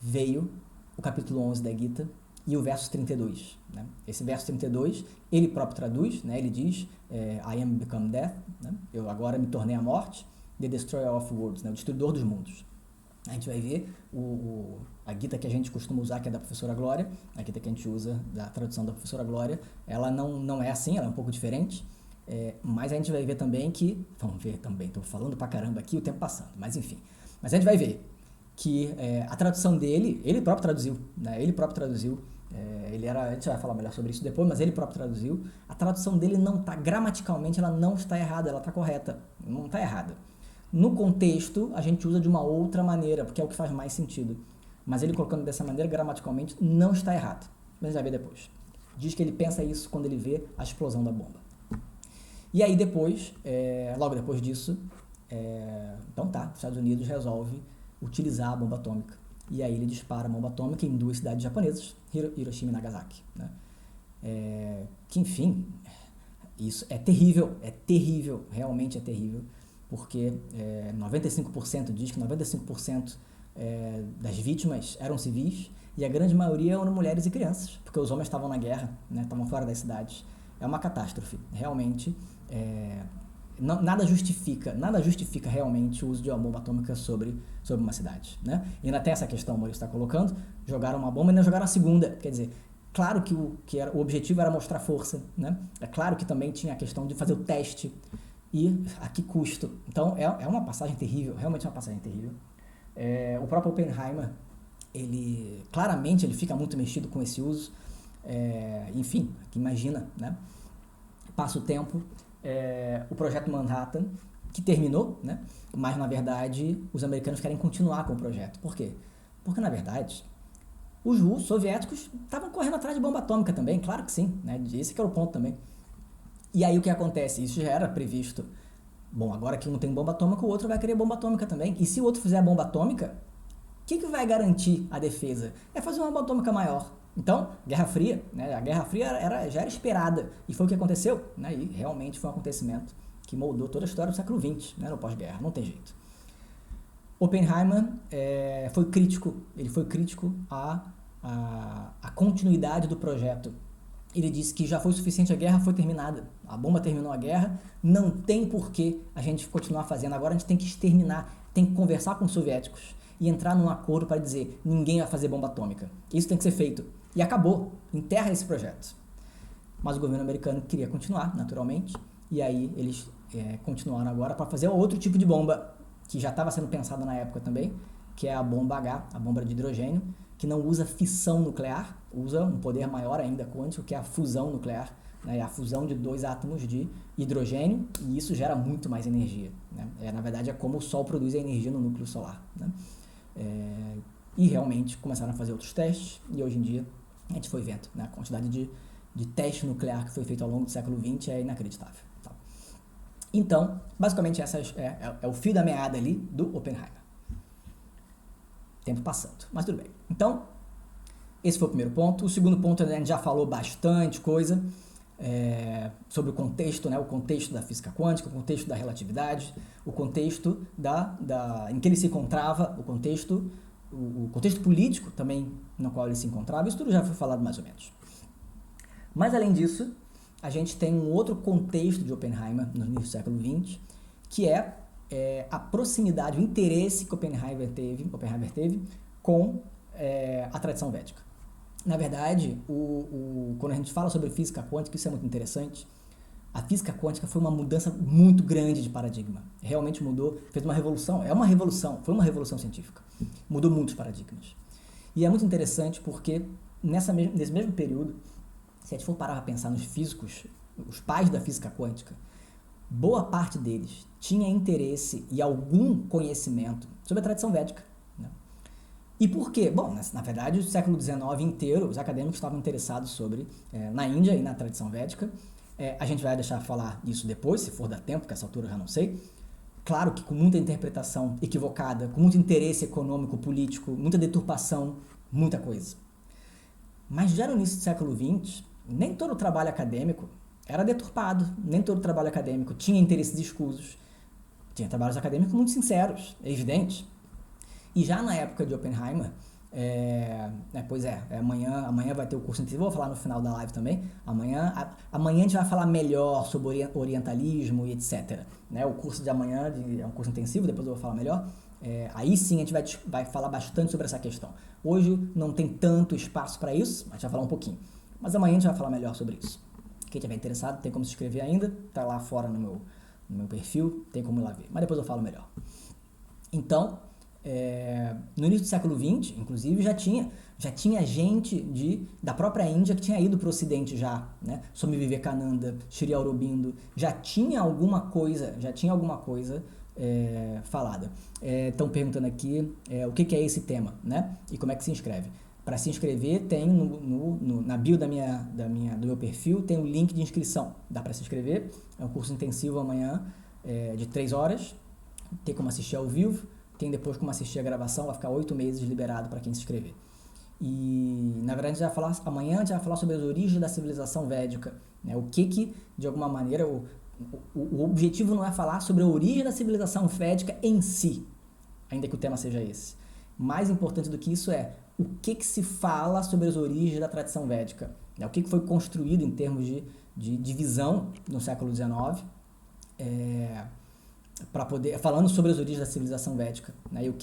veio o capítulo 11 da Gita e o verso 32. Né? Esse verso 32, ele próprio traduz, né? Ele diz, I am become death, né? Eu agora me tornei a morte, the destroyer of worlds, né? O destruidor dos mundos. A gente vai ver a Gita que a gente costuma usar, que é da professora Glória, a Gita que a gente usa, da tradução da professora Glória, ela não é assim, ela é um pouco diferente, mas a gente vai ver também que, vamos ver também, estou falando pra caramba aqui, o tempo passando, mas enfim, mas a gente vai ver que a tradução dele, ele próprio traduziu, né? A gente vai falar melhor sobre isso depois, mas ele próprio traduziu, a tradução dele não está, gramaticalmente, ela não está errada, ela está correta, não está errada. No contexto, a gente usa de uma outra maneira, porque é o que faz mais sentido. Mas ele colocando dessa maneira, gramaticalmente, não está errado. Mas já vê depois. diz que ele pensa isso quando ele vê a explosão da bomba. E aí depois, logo depois disso, os Estados Unidos resolve utilizar a bomba atômica. E aí ele dispara a bomba atômica em 2 cidades japonesas, Hiroshima e Nagasaki, né? Que enfim, isso é terrível, realmente é terrível, porque 95% diz que 95% das vítimas eram civis e a grande maioria eram mulheres e crianças, porque os homens estavam na guerra, né, estavam fora das cidades. É uma catástrofe, realmente. Nada justifica realmente o uso de uma bomba atômica sobre uma cidade, né? E ainda tem essa questão, o Maurício está colocando, jogaram uma bomba e ainda jogaram a segunda, quer dizer, claro que o objetivo era mostrar força, né? É claro que também tinha a questão de fazer o teste e a que custo. Então é uma passagem terrível, realmente é uma passagem terrível. O próprio Oppenheimer, ele claramente ele fica muito mexido com esse uso. Enfim, imagina, né? Passa o tempo, o projeto Manhattan, que terminou, né? Mas na verdade os americanos querem continuar com o projeto. Por quê? Porque na verdade os soviéticos estavam correndo atrás de bomba atômica também, claro que sim, né? Esse que era o ponto também. E aí o que acontece? Isso já era previsto. Bom, agora que um tem bomba atômica, o outro vai querer bomba atômica também. E se o outro fizer a bomba atômica, o que vai garantir a defesa? É fazer uma bomba atômica maior. Então, Guerra Fria, né? A Guerra Fria já era esperada. E foi o que aconteceu, né? E realmente foi um acontecimento que moldou toda a história do século XX, né? No pós-guerra, não tem jeito. Oppenheimer foi crítico, ele foi crítico à continuidade do projeto. Ele disse que já foi suficiente, a guerra foi terminada, a bomba terminou a guerra, não tem porquê a gente continuar fazendo, agora a gente tem que exterminar, tem que conversar com os soviéticos e entrar num acordo para dizer, ninguém vai fazer bomba atômica, isso tem que ser feito. E acabou, enterra esse projeto. Mas o governo americano queria continuar, naturalmente, e aí eles continuaram agora para fazer outro tipo de bomba, que já estava sendo pensada na época também, que é a bomba H, a bomba de hidrogênio, que não usa fissão nuclear, usa um poder maior ainda quântico, que é a fusão nuclear, né? A fusão de 2 átomos de hidrogênio, e isso gera muito mais energia, né? Na verdade, é como o Sol produz a energia no núcleo solar, né? E realmente começaram a fazer outros testes, e hoje em dia a gente foi vendo, né? A quantidade de teste nuclear que foi feito ao longo do século XX é inacreditável. Tá? Então, basicamente, essa é o fio da meada ali do Oppenheimer. Tempo passando, mas tudo bem. Então, esse foi o primeiro ponto. O segundo ponto, a gente já falou bastante coisa sobre o contexto, né? O contexto da física quântica, o contexto da relatividade, o contexto em que ele se encontrava, o contexto político também no qual ele se encontrava. Isso tudo já foi falado mais ou menos. Mas, além disso, a gente tem um outro contexto de Oppenheimer no início do século XX, que é a proximidade, o interesse que Oppenheimer teve com a tradição védica. Na verdade, quando a gente fala sobre física quântica, isso é muito interessante. A física quântica foi uma mudança muito grande de paradigma. Realmente mudou, fez uma revolução. Foi uma revolução científica. Mudou muitos paradigmas. E é muito interessante porque nesse mesmo período, se a gente for parar para pensar nos físicos, os pais da física quântica, boa parte deles tinha interesse e algum conhecimento sobre a tradição védica. Né? E por quê? Bom, na verdade, o século XIX inteiro, os acadêmicos estavam interessados na Índia e na tradição védica. A gente vai deixar falar isso depois, se for dar tempo, porque essa altura eu já não sei. Claro que com muita interpretação equivocada, com muito interesse econômico, político, muita deturpação, muita coisa. Mas já no início do século XX, nem todo o trabalho acadêmico era deturpado, nem todo trabalho acadêmico tinha interesses escusos. Tinha trabalhos acadêmicos muito sinceros, é evidente. E já na época de Oppenheimer, amanhã vai ter o curso intensivo, vou falar no final da live também. Amanhã a gente vai falar melhor sobre orientalismo e etc. Né? O curso de amanhã é um curso intensivo, depois eu vou falar melhor. Aí sim a gente vai falar bastante sobre essa questão. Hoje não tem tanto espaço para isso, mas a gente vai falar um pouquinho. Mas amanhã a gente vai falar melhor sobre isso. Quem estiver interessado, tem como se inscrever ainda, tá lá fora no meu perfil, tem como ir lá ver. Mas depois eu falo melhor. Então, no início do século XX, inclusive, já tinha gente da própria Índia que tinha ido para o Ocidente já, né? Swami Vivekananda, Sri Aurobindo, já tinha alguma coisa falada. Estão perguntando aqui o que é esse tema, né? E como é que se inscreve. Para se inscrever, tem na bio do meu perfil, tem um link de inscrição. Dá para se inscrever. É um curso intensivo amanhã, de 3 horas. Tem como assistir ao vivo, tem depois como assistir a gravação, vai ficar 8 meses liberado para quem se inscrever. E, na verdade, amanhã a gente vai falar sobre as origens da civilização védica. Né? O que, de alguma maneira, o objetivo não é falar sobre a origem da civilização védica em si, ainda que o tema seja esse. Mais importante do que isso é o que se fala sobre as origens da tradição védica. Né? O que foi construído em termos de divisão no século XIX, falando sobre as origens da civilização védica, né? E o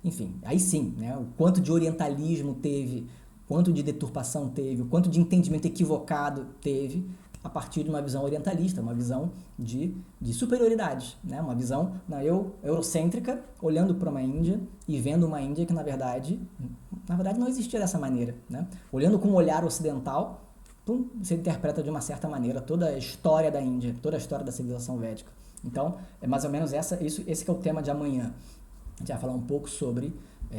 enfim, aí sim, né? O quanto de orientalismo teve, quanto de deturpação teve, o quanto de entendimento equivocado teve a partir de uma visão orientalista, uma visão de superioridade, né? Uma visão eurocêntrica, olhando para uma Índia e vendo uma Índia que, na verdade não existia dessa maneira, né? Olhando com um olhar ocidental, você interpreta de uma certa maneira toda a história da Índia, toda a história da civilização védica. Então, é mais ou menos esse que é o tema de amanhã. A gente vai falar um pouco sobre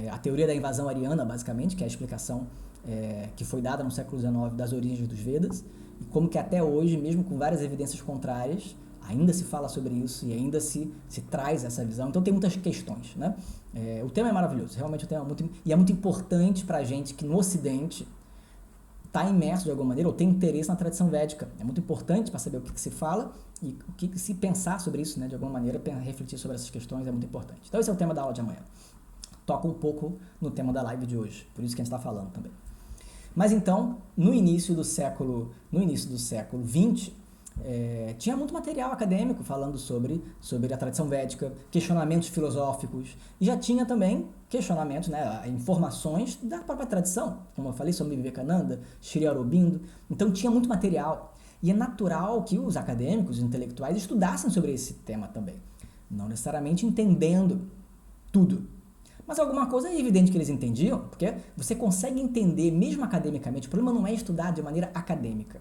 a teoria da invasão ariana, basicamente, que é a explicação que foi dada no século XIX das origens dos Vedas, e como que até hoje, mesmo com várias evidências contrárias, ainda se fala sobre isso e ainda se traz essa visão. Então, tem muitas questões, né? O tema é maravilhoso, realmente o tema é muito importante para a gente que no Ocidente está imerso de alguma maneira ou tem interesse na tradição védica. É muito importante para saber o que se fala e o que se pensar sobre isso, né? De alguma maneira, refletir sobre essas questões é muito importante. Então, esse é o tema da aula de amanhã. Toca um pouco no tema da live de hoje, por isso que a gente está falando também. Mas então, no início do século XX, tinha muito material acadêmico falando sobre a tradição védica, questionamentos filosóficos, e já tinha também questionamentos, né, informações da própria tradição, como eu falei sobre Vivekananda, Sri Aurobindo. Então tinha muito material, e é natural que os acadêmicos, os intelectuais, estudassem sobre esse tema também, não necessariamente entendendo tudo. Mas alguma coisa é evidente que eles entendiam, porque você consegue entender, mesmo academicamente. O problema não é estudar de maneira acadêmica.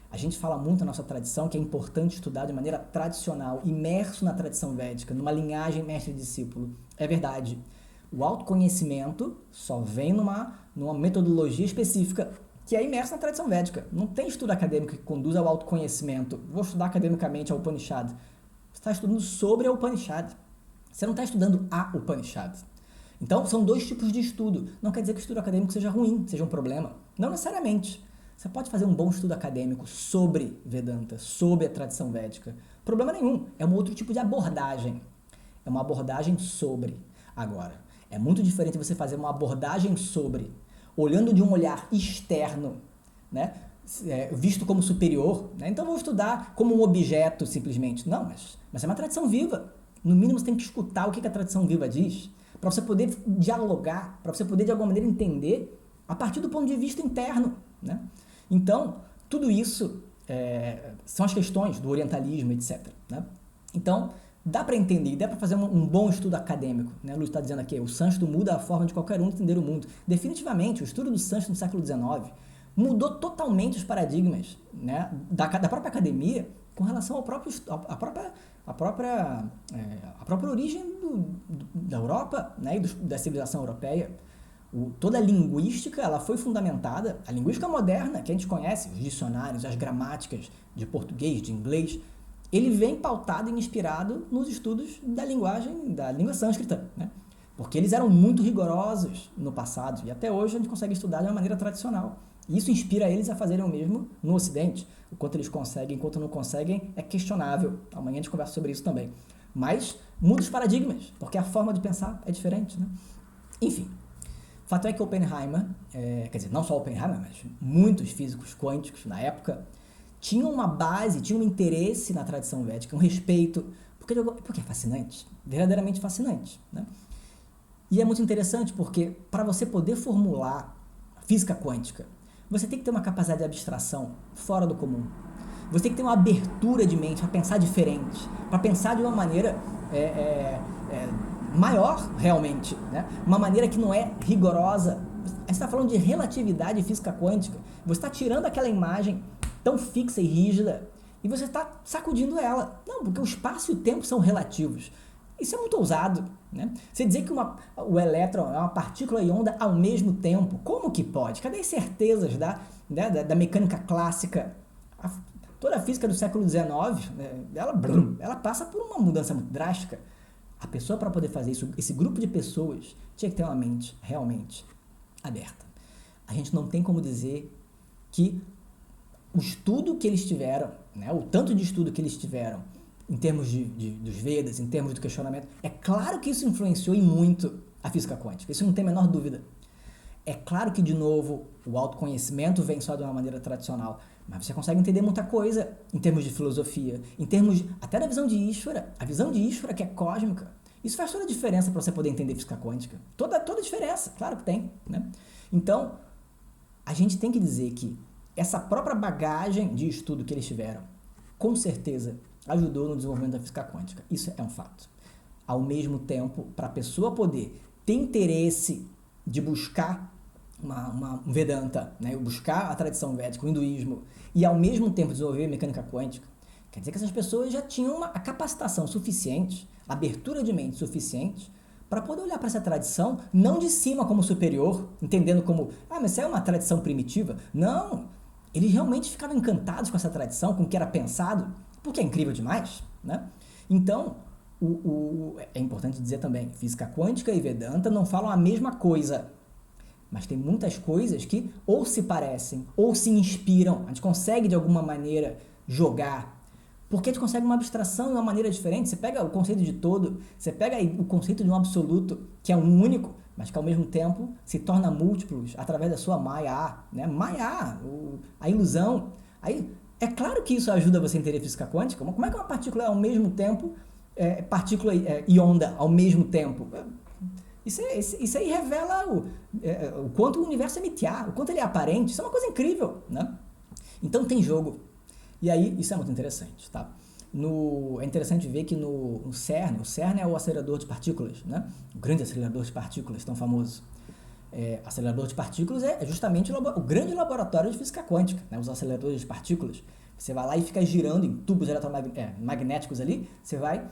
A gente fala muito na nossa tradição que é importante estudar de maneira tradicional, imerso na tradição védica, numa linhagem mestre-discípulo. É verdade. O autoconhecimento só vem numa metodologia específica que é imersa na tradição védica. Não tem estudo acadêmico que conduza ao autoconhecimento. Vou estudar academicamente a Upanishad. Você está estudando sobre a Upanishad. Você não está estudando a Upanishad. Então, são 2 tipos de estudo. Não quer dizer que o estudo acadêmico seja ruim, seja um problema. Não necessariamente. Você pode fazer um bom estudo acadêmico sobre Vedanta, sobre a tradição védica. Problema nenhum. É um outro tipo de abordagem. É uma abordagem sobre. Agora, é muito diferente você fazer uma abordagem sobre, olhando de um olhar externo, né? Visto como superior. Né? Então, vou estudar como um objeto, simplesmente. Não, mas é uma tradição viva. No mínimo, você tem que escutar o que a tradição viva diz, para você poder dialogar, para você poder, de alguma maneira, entender a partir do ponto de vista interno, né? Então, tudo isso são as questões do orientalismo, etc. Né? Então, dá para entender, dá para fazer um bom estudo acadêmico. Né? O Luiz está dizendo aqui, o sânscrito muda a forma de qualquer um de entender o mundo. Definitivamente, o estudo do sânscrito no século XIX mudou totalmente os paradigmas, né, da própria academia com relação à própria origem da Europa, né, e da civilização europeia. Toda a linguística ela foi fundamentada, a linguística moderna que a gente conhece, os dicionários, as gramáticas de português, de inglês, ele vem pautado e inspirado nos estudos da língua sânscrita, né? Porque eles eram muito rigorosos no passado e até hoje a gente consegue estudar de uma maneira tradicional. E isso inspira eles a fazerem o mesmo no Ocidente. O quanto eles conseguem, enquanto não conseguem, é questionável. Amanhã a gente conversa sobre isso também. Mas muda os paradigmas, porque a forma de pensar é diferente, né? Enfim, o fato é que Oppenheimer, quer dizer, não só Oppenheimer, mas muitos físicos quânticos na época, tinham uma base, tinham um interesse na tradição védica, um respeito, porque é fascinante, verdadeiramente fascinante, né? E é muito interessante porque para você poder formular física quântica, você tem que ter uma capacidade de abstração fora do comum. Você tem que ter uma abertura de mente para pensar diferente, para pensar de uma maneira maior realmente, né? Uma maneira que não é rigorosa. A gente está falando de relatividade e física quântica. Você está tirando aquela imagem tão fixa e rígida e você está sacudindo ela. Não, porque o espaço e o tempo são relativos. Isso é muito ousado, né? Você dizer que o elétron é uma partícula e onda ao mesmo tempo, como que pode? Cadê as certezas da mecânica clássica? Toda a física do século XIX, né, ela passa por uma mudança muito drástica. A pessoa, para poder fazer isso, esse grupo de pessoas, tinha que ter uma mente realmente aberta. A gente não tem como dizer que o estudo que eles tiveram, né, o tanto de estudo que eles tiveram, em termos dos Vedas, em termos do questionamento, é claro que isso influenciou e muito a física quântica, isso não tem a menor dúvida. É claro que, de novo, o autoconhecimento vem só de uma maneira tradicional, mas você consegue entender muita coisa em termos de filosofia, em termos até da visão de Ishvara, a visão de Ishvara que é cósmica. Isso faz toda a diferença para você poder entender física quântica. Toda a diferença, claro que tem, né? Então, a gente tem que dizer que essa própria bagagem de estudo que eles tiveram, com certeza, ajudou no desenvolvimento da física quântica. Isso é um fato. Ao mesmo tempo, para a pessoa poder ter interesse de buscar um Vedanta, né, buscar a tradição védica, o hinduísmo, e ao mesmo tempo desenvolver mecânica quântica, quer dizer que essas pessoas já tinham a capacitação suficiente, a abertura de mente suficiente, para poder olhar para essa tradição, não de cima como superior, entendendo como, mas isso é uma tradição primitiva. Não! Eles realmente ficaram encantados com essa tradição, com o que era pensado, porque é incrível demais, né? Então, é importante dizer também, física quântica e Vedanta não falam a mesma coisa, mas tem muitas coisas que ou se parecem, ou se inspiram, a gente consegue de alguma maneira jogar, porque a gente consegue uma abstração de uma maneira diferente. Você pega o conceito de todo, você pega o conceito de um absoluto, que é um único, mas que ao mesmo tempo se torna múltiplos através da sua Maya, né? Maya, a ilusão. Aí, é claro que isso ajuda você a entender física quântica. Como é que uma partícula é ao mesmo tempo, partícula e onda ao mesmo tempo? Isso aí revela o quanto o universo é mitiá, o quanto ele é aparente. Isso é uma coisa incrível, né? Então tem jogo. E aí, isso é muito interessante, tá? É interessante ver que no CERN, o CERN é o acelerador de partículas, né? O grande acelerador de partículas, tão famoso. Acelerador de partículas é justamente o grande laboratório de física quântica, né? Os aceleradores de partículas. Você vai lá e fica girando em tubos eletromagnéticos ali, você vai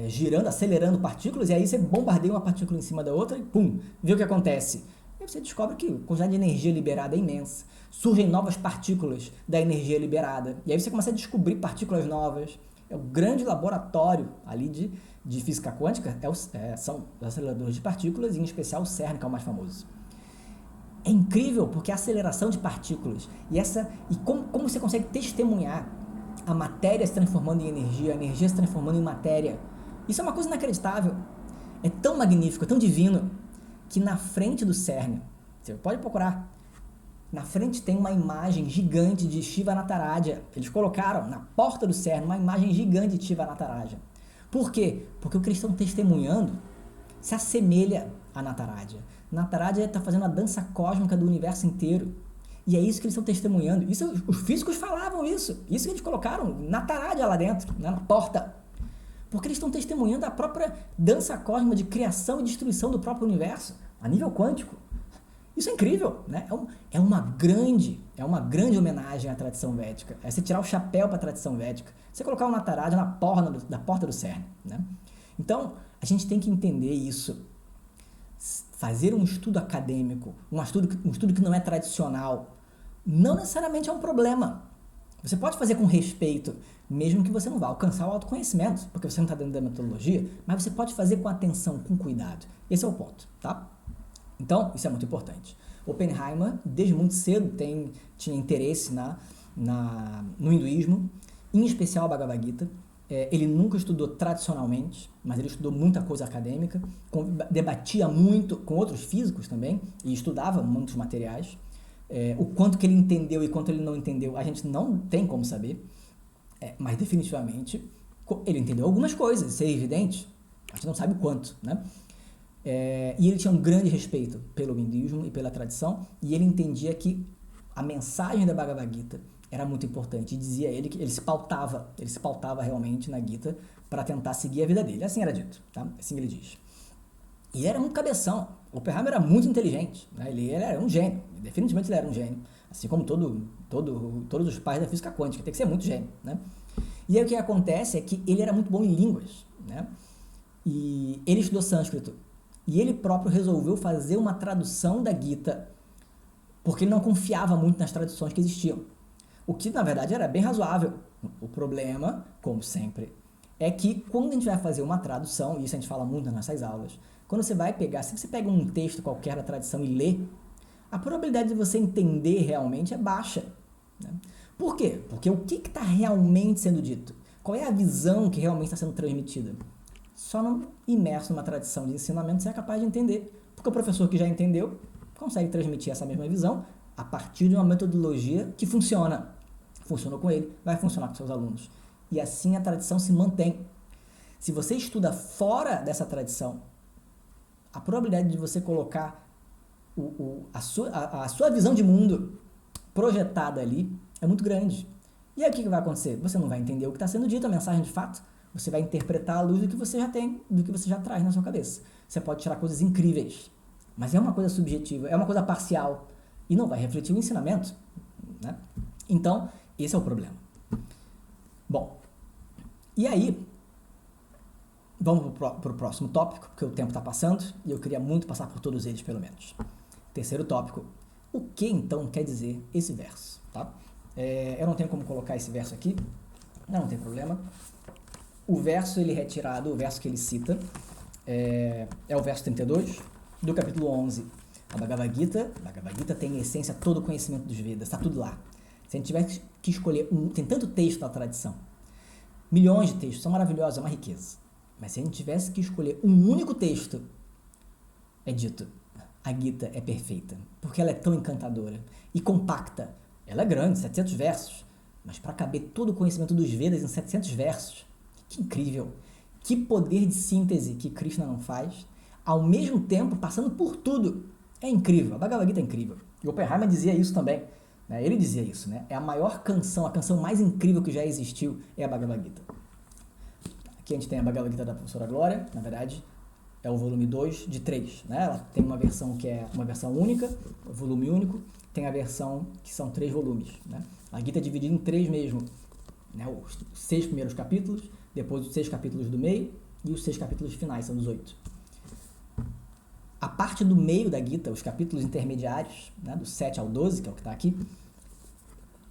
girando, acelerando partículas, e aí você bombardeia uma partícula em cima da outra e pum, vê o que acontece. Aí você descobre que a quantidade de energia liberada é imensa. Surgem novas partículas da energia liberada. E aí você começa a descobrir partículas novas. É o grande laboratório ali de física quântica, são os aceleradores de partículas, e em especial o CERN, que é o mais famoso. É incrível porque a aceleração de partículas e como você consegue testemunhar a matéria se transformando em energia, a energia se transformando em matéria. Isso é uma coisa inacreditável. É tão magnífico, é tão divino, que na frente do CERN, você pode procurar, na frente tem uma imagem gigante de Shiva Nataraja. Eles colocaram na porta do CERN uma imagem gigante de Shiva Nataraja. Por quê? Porque o que eles estão testemunhando se assemelha a Nataraja. Nataraja está fazendo a dança cósmica do universo inteiro. E é isso que eles estão testemunhando. Isso, os físicos falavam isso. Isso que eles colocaram Nataraja lá dentro, né, na porta. Porque eles estão testemunhando a própria dança cósmica de criação e destruição do próprio universo, a nível quântico. Isso é incrível, né? É uma grande homenagem à tradição védica. É você tirar o chapéu para a tradição védica. Você colocar o Nataraja na porta do CERN, né? Então, a gente tem que entender isso. Fazer um estudo acadêmico, um estudo que não é tradicional, não necessariamente é um problema. Você pode fazer com respeito, mesmo que você não vá alcançar o autoconhecimento, porque você não está dentro da metodologia, mas você pode fazer com atenção, com cuidado. Esse é o ponto, tá? Então, isso é muito importante. Oppenheimer, desde muito cedo, tinha interesse no hinduísmo, em especial a Bhagavad Gita. Ele nunca estudou tradicionalmente, mas ele estudou muita coisa acadêmica, debatia muito com outros físicos também, e estudava muitos materiais. O quanto que ele entendeu e quanto ele não entendeu, a gente não tem como saber, mas definitivamente ele entendeu algumas coisas, isso é evidente, a gente não sabe o quanto, né? E ele tinha um grande respeito pelo hinduísmo e pela tradição, e ele entendia que a mensagem da Bhagavad Gita era muito importante, e dizia ele que ele se pautava realmente na Gita para tentar seguir a vida dele. Assim era dito, tá? Assim ele diz. E ele era muito cabeção. O Oppenheimer era muito inteligente, né? Ele era um gênio, definitivamente ele era um gênio, assim como todos os pais da física quântica, tem que ser muito gênio, né? E aí o que acontece é que ele era muito bom em línguas, né? E ele estudou sânscrito. E ele próprio resolveu fazer uma tradução da Gita, porque ele não confiava muito nas traduções que existiam. O que, na verdade, era bem razoável. O problema, como sempre, é que quando a gente vai fazer uma tradução, e isso a gente fala muito nas nossas aulas, quando você vai pegar, se você pega um texto qualquer da tradução e lê, a probabilidade de você entender realmente é baixa. Né? Por quê? Porque o que está realmente sendo dito? Qual é a visão que realmente está sendo transmitida? Só não imerso numa tradição de ensinamento você é capaz de entender. Porque o professor que já entendeu consegue transmitir essa mesma visão a partir de uma metodologia que funciona. Funcionou com ele, vai funcionar com seus alunos. E assim a tradição se mantém. Se você estuda fora dessa tradição, a probabilidade de você colocar a sua visão de mundo projetada ali é muito grande. E aí o que vai acontecer? Você não vai entender o que está sendo dito, a mensagem de fato. Você vai interpretar à luz do que você já tem, do que você já traz na sua cabeça. Você pode tirar coisas incríveis, mas é uma coisa subjetiva, é uma coisa parcial e não vai refletir o ensinamento. Né? Então, esse é o problema. Bom, e aí, vamos para o próximo tópico, porque o tempo está passando e eu queria muito passar por todos eles, pelo menos. Terceiro tópico, o que então quer dizer esse verso? Tá? Eu não tenho como colocar esse verso aqui, não tem problema. O verso ele retirado, o verso que ele cita, é o verso 32 do capítulo 11. A Bhagavad Gita tem em essência todo o conhecimento dos Vedas, está tudo lá. Se a gente tiver que escolher tem tanto texto na tradição, milhões de textos, são maravilhosos, é uma riqueza. Mas se a gente tivesse que escolher um único texto, é dito, a Gita é perfeita, porque ela é tão encantadora e compacta. Ela é grande, 700 versos, mas para caber todo o conhecimento dos Vedas em 700 versos, que incrível! Que poder de síntese que Krishna não faz, ao mesmo tempo passando por tudo. É incrível, a Bhagavad Gita é incrível. E Oppenheimer dizia isso também. Né? Ele dizia isso, né? É a maior canção, a canção mais incrível que já existiu é a Bhagavad Gita. Aqui a gente tem a Bhagavad Gita da professora Glória, na verdade, é o volume 2 de 3. Né? Ela tem uma versão que é uma versão única, volume único, tem a versão que são 3 volumes. Né? A Gita é dividida em 3 mesmo. Né? Os 6 primeiros capítulos, depois os 6 capítulos do meio e os 6 capítulos finais, são os 8. A parte do meio da Gita, os capítulos intermediários, né, do 7 ao 12, que é o que está aqui,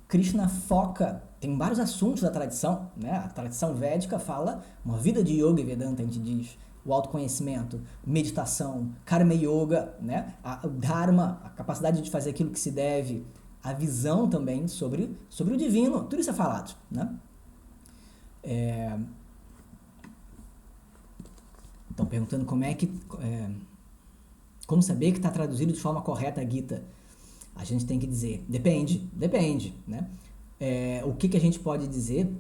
Krishna foca, tem vários assuntos da tradição, né? A tradição védica fala uma vida de yoga e Vedanta, a gente diz, o autoconhecimento, meditação, karma yoga, né? O dharma, a capacidade de fazer aquilo que se deve, a visão também sobre o divino, tudo isso é falado, né? Estão perguntando como saber que está traduzido de forma correta a Gita. A gente tem que dizer, depende, né? O que a gente pode dizer?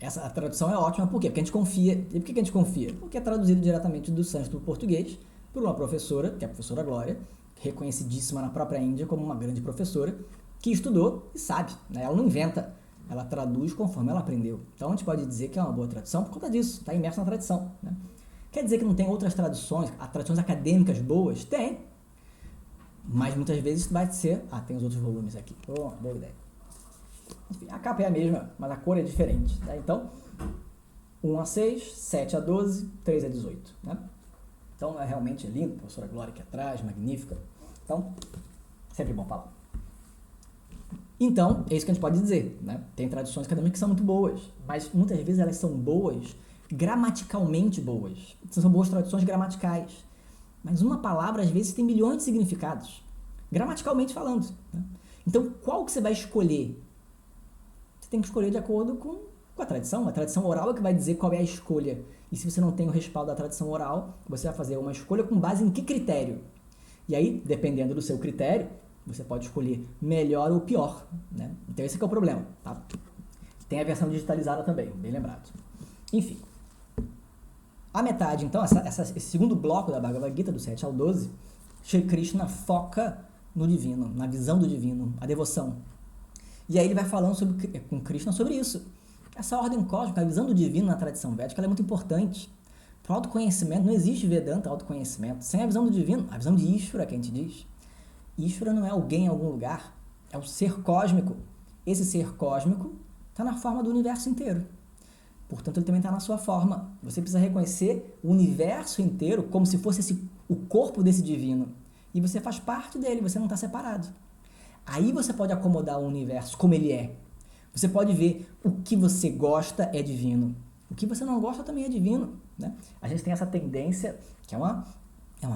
A tradução é ótima, por quê? Porque a gente confia. E por que a gente confia? Porque é traduzido diretamente do sânscrito para o português por uma professora, que é a professora Glória, reconhecidíssima na própria Índia como uma grande professora, que estudou e sabe, né? Ela não inventa, ela traduz conforme ela aprendeu. Então a gente pode dizer que é uma boa tradução por conta disso, está imerso na tradição, né? Quer dizer que não tem outras traduções, traduções acadêmicas boas? Tem. Mas muitas vezes vai ser... tem os outros volumes aqui. Boa ideia. Enfim, a capa é a mesma, mas a cor é diferente. Tá? Então, 1 a 6, 7 a 12, 3 a 18. Né? Então, é realmente lindo. A professora Glória aqui atrás, magnífica. Então, sempre bom falar. Então, é isso que a gente pode dizer. Né? Tem traduções acadêmicas que são muito boas, mas muitas vezes elas são boas, gramaticalmente boas. São boas traduções gramaticais. Mas uma palavra, às vezes, tem milhões de significados, gramaticalmente falando. Né? Então, qual que você vai escolher? Você tem que escolher de acordo com a tradição. A tradição oral é que vai dizer qual é a escolha. E se você não tem o respaldo da tradição oral, você vai fazer uma escolha com base em que critério? E aí, dependendo do seu critério, você pode escolher melhor ou pior. Né? Então, esse é o problema. Tá? Tem a versão digitalizada também, bem lembrado. Enfim. A metade, então, esse segundo bloco da Bhagavad Gita, do 7 ao 12, Shri Krishna foca no divino, na visão do divino, a devoção. E aí ele vai falando com Krishna sobre isso. Essa ordem cósmica, a visão do divino na tradição védica, ela é muito importante. Para o autoconhecimento, não existe Vedanta autoconhecimento. Sem a visão do divino, a visão de Ishvara, que a gente diz. Ishvara não é alguém em algum lugar, é o ser cósmico. Esse ser cósmico está na forma do universo inteiro. portanto ele também está na sua forma. Você precisa reconhecer o universo inteiro como se fosse o corpo desse divino. E você faz parte dele, você não está separado. Aí você pode acomodar o universo como ele é. Você pode ver o que você gosta é divino. O que você não gosta também é divino, né? A gente tem essa tendência, que é uma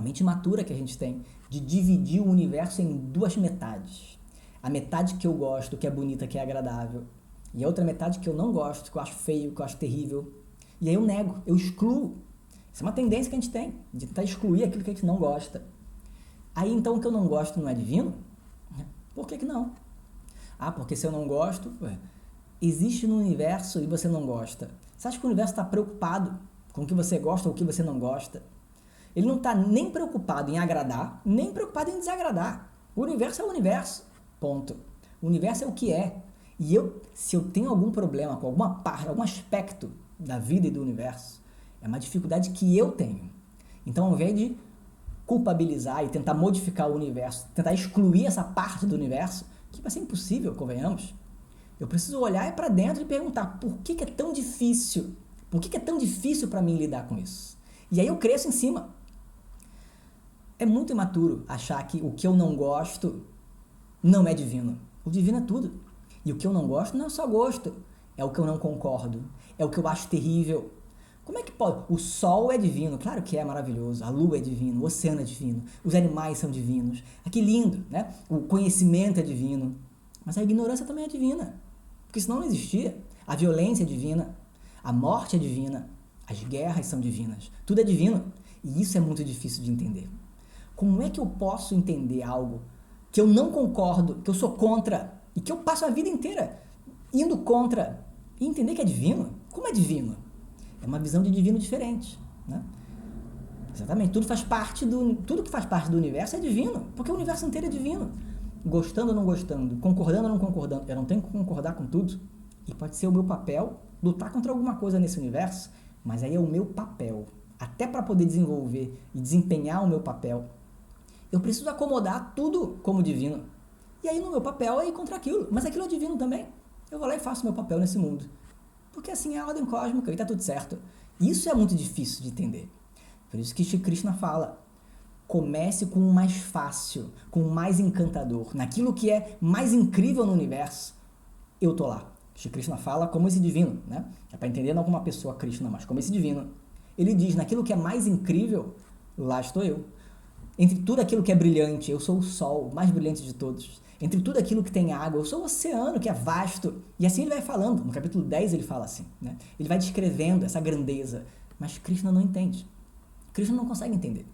mente imatura que a gente tem, de dividir o universo em duas metades. A metade que eu gosto, que é bonita, que é agradável. E a outra metade que eu não gosto, que eu acho feio, que eu acho terrível. E aí eu nego, eu excluo. Isso é uma tendência que a gente tem, de tentar excluir aquilo que a gente não gosta. Aí então o que eu não gosto não é divino? Por que não? Ah, porque se eu não gosto, existe no universo e você não gosta. Você acha que o universo está preocupado com o que você gosta ou o que você não gosta? Ele não está nem preocupado em agradar, nem preocupado em desagradar. O universo é o universo, ponto. O universo é o que é. E se eu tenho algum problema com alguma parte, algum aspecto da vida e do universo, é uma dificuldade que eu tenho. Então, ao invés de culpabilizar e tentar modificar o universo, tentar excluir essa parte do universo, que vai ser impossível, convenhamos, eu preciso olhar para dentro e perguntar por que é tão difícil? Por que é tão difícil para mim lidar com isso? E aí eu cresço em cima. É muito imaturo achar que o que eu não gosto não é divino. O divino é tudo. E o que eu não gosto não é só gosto. É o que eu não concordo. É o que eu acho terrível. Como é que pode? O sol é divino, claro que é maravilhoso. A lua é divino, o oceano é divino. Os animais são divinos. Ah, que lindo, né? O conhecimento é divino. Mas a ignorância também é divina. Porque senão não existia. A violência é divina. A morte é divina. As guerras são divinas. Tudo é divino. E isso é muito difícil de entender. Como é que eu posso entender algo que eu não concordo, que eu sou contra, e que eu passo a vida inteira indo contra, e entender que é divino? Como é divino? É uma visão de divino diferente, né? Exatamente, tudo que faz parte do universo é divino, porque o universo inteiro é divino. Gostando ou não gostando, concordando ou não concordando, eu não tenho que concordar com tudo, e pode ser o meu papel lutar contra alguma coisa nesse universo, mas aí é o meu papel. Até para poder desenvolver e desempenhar o meu papel, eu preciso acomodar tudo como divino. E aí no meu papel é ir contra aquilo. Mas aquilo é divino também. Eu vou lá e faço o meu papel nesse mundo. Porque assim é a ordem cósmica e tá tudo certo. Isso é muito difícil de entender. Por isso que Shri Krishna fala, comece com o mais fácil, com o mais encantador. Naquilo que é mais incrível no universo, eu tô lá. Shri Krishna fala como esse divino, né? É para entender não como uma pessoa Krishna, mas como esse divino. Ele diz, naquilo que é mais incrível, lá estou eu. Entre tudo aquilo que é brilhante, eu sou o sol, o mais brilhante de todos. Entre tudo aquilo que tem água, eu sou o oceano, que é vasto. E assim ele vai falando. No capítulo 10 ele fala assim, né? Ele vai descrevendo essa grandeza. Mas Krishna não entende. Krishna não consegue entender.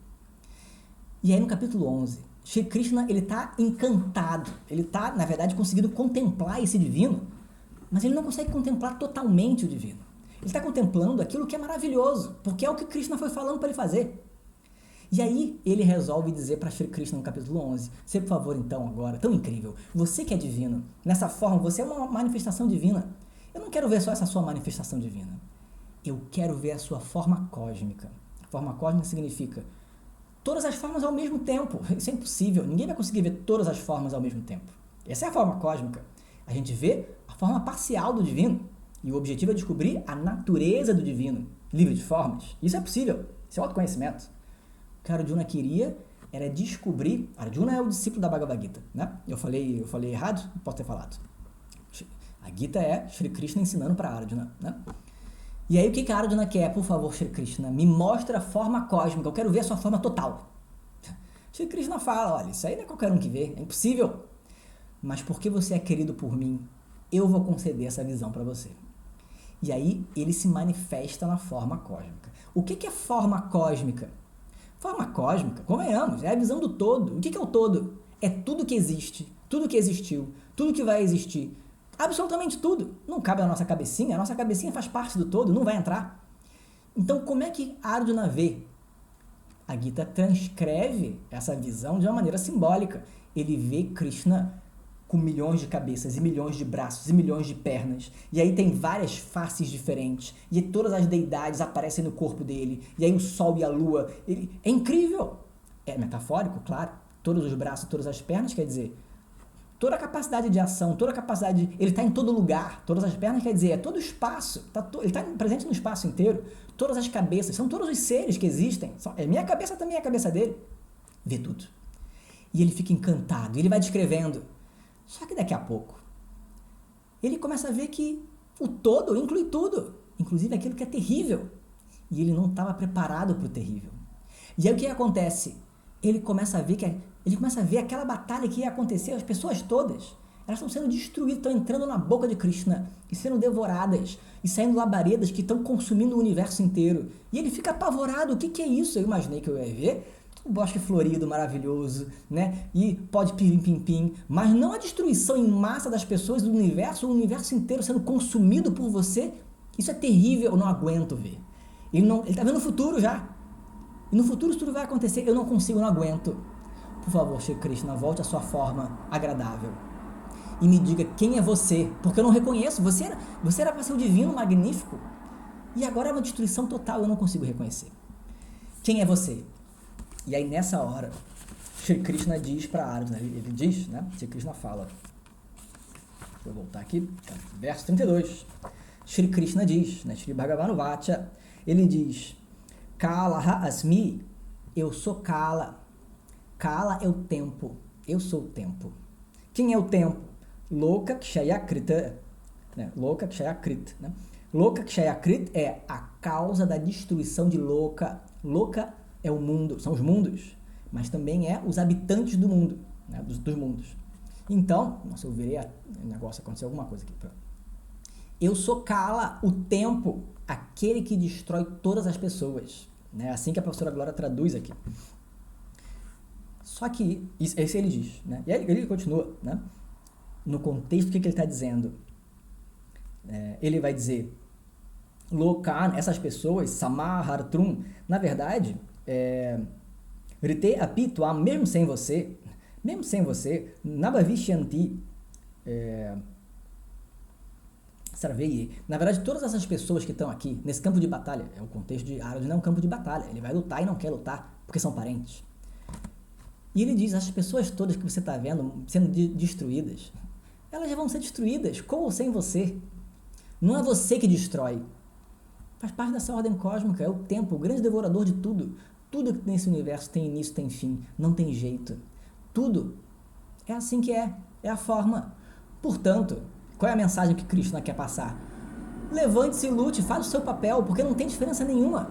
E aí no capítulo 11, Shri Krishna, ele está encantado. Ele está, na verdade, conseguindo contemplar esse divino, mas ele não consegue contemplar totalmente o divino. Ele está contemplando aquilo que é maravilhoso, porque é o que Krishna foi falando para ele fazer. E aí ele resolve dizer para Shri Krishna no capítulo 11, você por favor então agora, tão incrível, você que é divino, nessa forma você é uma manifestação divina. Eu não quero ver só essa sua manifestação divina, eu quero ver a sua forma cósmica. A forma cósmica significa todas as formas ao mesmo tempo. Isso é impossível, ninguém vai conseguir ver todas as formas ao mesmo tempo. Essa é a forma cósmica. A gente vê a forma parcial do divino. E o objetivo é descobrir a natureza do divino, livre de formas. Isso é possível, isso é autoconhecimento. O que Arjuna queria era descobrir... Arjuna é o discípulo da Bhagavad Gita, né? Eu falei errado? Não posso ter falado. A Gita é Shri Krishna ensinando para Arjuna, né? E aí o que a Arjuna quer? Por favor, Shri Krishna, me mostra a forma cósmica, eu quero ver a sua forma total. Shri Krishna fala, olha, isso aí não é qualquer um que vê, é impossível. Mas porque você é querido por mim, eu vou conceder essa visão para você. E aí ele se manifesta na forma cósmica. O que é forma cósmica? Forma cósmica, convenhamos, é a visão do todo. O que é o todo? É tudo que existe, tudo que existiu, tudo que vai existir. Absolutamente tudo. Não cabe na nossa cabecinha, a nossa cabecinha faz parte do todo, não vai entrar. Então, como é que Arjuna vê? A Gita transcreve essa visão de uma maneira simbólica. Ele vê Krishna com milhões de cabeças e milhões de braços e milhões de pernas. E aí tem várias faces diferentes. E todas as deidades aparecem no corpo dele. E aí o sol e a lua. É incrível. É metafórico, claro. Todos os braços, todas as pernas, quer dizer, toda a capacidade de ação, toda a capacidade ele está em todo lugar, todas as pernas quer dizer, é todo o espaço, ele está presente no espaço inteiro, todas as cabeças, são todos os seres que existem, é minha cabeça também é a cabeça dele, vê tudo. E ele fica encantado, ele vai descrevendo. Só que daqui a pouco, ele começa a ver que o todo inclui tudo, inclusive aquilo que é terrível. E ele não estava preparado para o terrível. E aí o que acontece? Ele começa a ver aquela batalha que ia acontecer, as pessoas todas, elas estão sendo destruídas, estão entrando na boca de Krishna e sendo devoradas, e saindo labaredas que estão consumindo o universo inteiro. E ele fica apavorado, o que é isso? Eu imaginei que eu ia ver um bosque florido, maravilhoso, né? E pode pim-pim-pim, mas não a destruição em massa das pessoas do universo, o universo inteiro sendo consumido por você. Isso é terrível, eu não aguento ver. Ele está vendo o futuro já. E no futuro isso tudo vai acontecer, eu não consigo, eu não aguento. Por favor, Shri Krishna, volte à sua forma agradável. E me diga quem é você, porque eu não reconheço. Você era para ser o divino, magnífico. E agora é uma destruição total, eu não consigo reconhecer. Quem é você? E aí nessa hora, Shri Krishna diz para Arjuna, ele diz, né? Shri Krishna fala. Deixa eu voltar aqui, verso 32. Shri Krishna diz, né? Shri Bhagavan Vacha, ele diz: Kalaha asmi, eu sou Kala. Kala é o tempo, eu sou o tempo. Quem é o tempo? Loka Kshayakrita, né? Loka Kshayakrita, né? Loka Kshayakrita é a causa da destruição de Loka. Loka é o mundo, são os mundos, mas também é os habitantes do mundo, né? dos mundos. Então, nossa, eu virei o negócio, aconteceu alguma coisa aqui. Eu sou Kala, o tempo, aquele que destrói todas as pessoas. É assim que a professora Glória traduz aqui. Só que, esse ele diz, né? E aí ele continua, né? No contexto, o que ele está dizendo? Ele vai dizer, Lokan, essas pessoas, Samahartrum, na verdade, Rite Apituam, mesmo sem você, Nabhavishyanti, Sarvei. Na verdade, todas essas pessoas que estão aqui, nesse campo de batalha, o contexto de Arjuna é um campo de batalha, ele vai lutar e não quer lutar, porque são parentes. E ele diz, essas pessoas todas que você está vendo sendo destruídas, elas já vão ser destruídas, com ou sem você. Não é você que destrói. Faz parte dessa ordem cósmica, é o tempo, o grande devorador de tudo. Tudo que nesse universo tem início, tem fim, não tem jeito. Tudo é assim que é a forma. Portanto, qual é a mensagem que Krishna quer passar? Levante-se e lute, faça o seu papel, porque não tem diferença nenhuma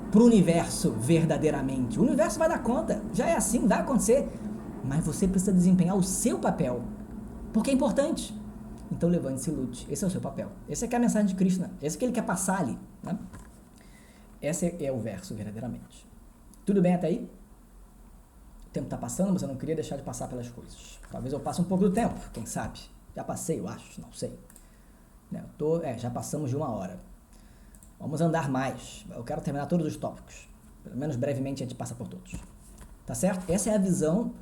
para o universo verdadeiramente. O universo vai dar conta, já é assim, vai acontecer. Mas você precisa desempenhar o seu papel, porque é importante. Então levante-se e lute, esse é o seu papel. Essa é a mensagem de Krishna, esse que ele quer passar ali, né? Esse é o verso verdadeiramente. Tudo bem até aí? O tempo está passando, mas eu não queria deixar de passar pelas coisas. Talvez eu passe um pouco do tempo, quem sabe? Já passei, eu acho, não sei. Já passamos de 1 hora. Vamos andar mais. Eu quero terminar todos os tópicos. Pelo menos brevemente a gente passa por todos. Tá certo? Essa é a visão,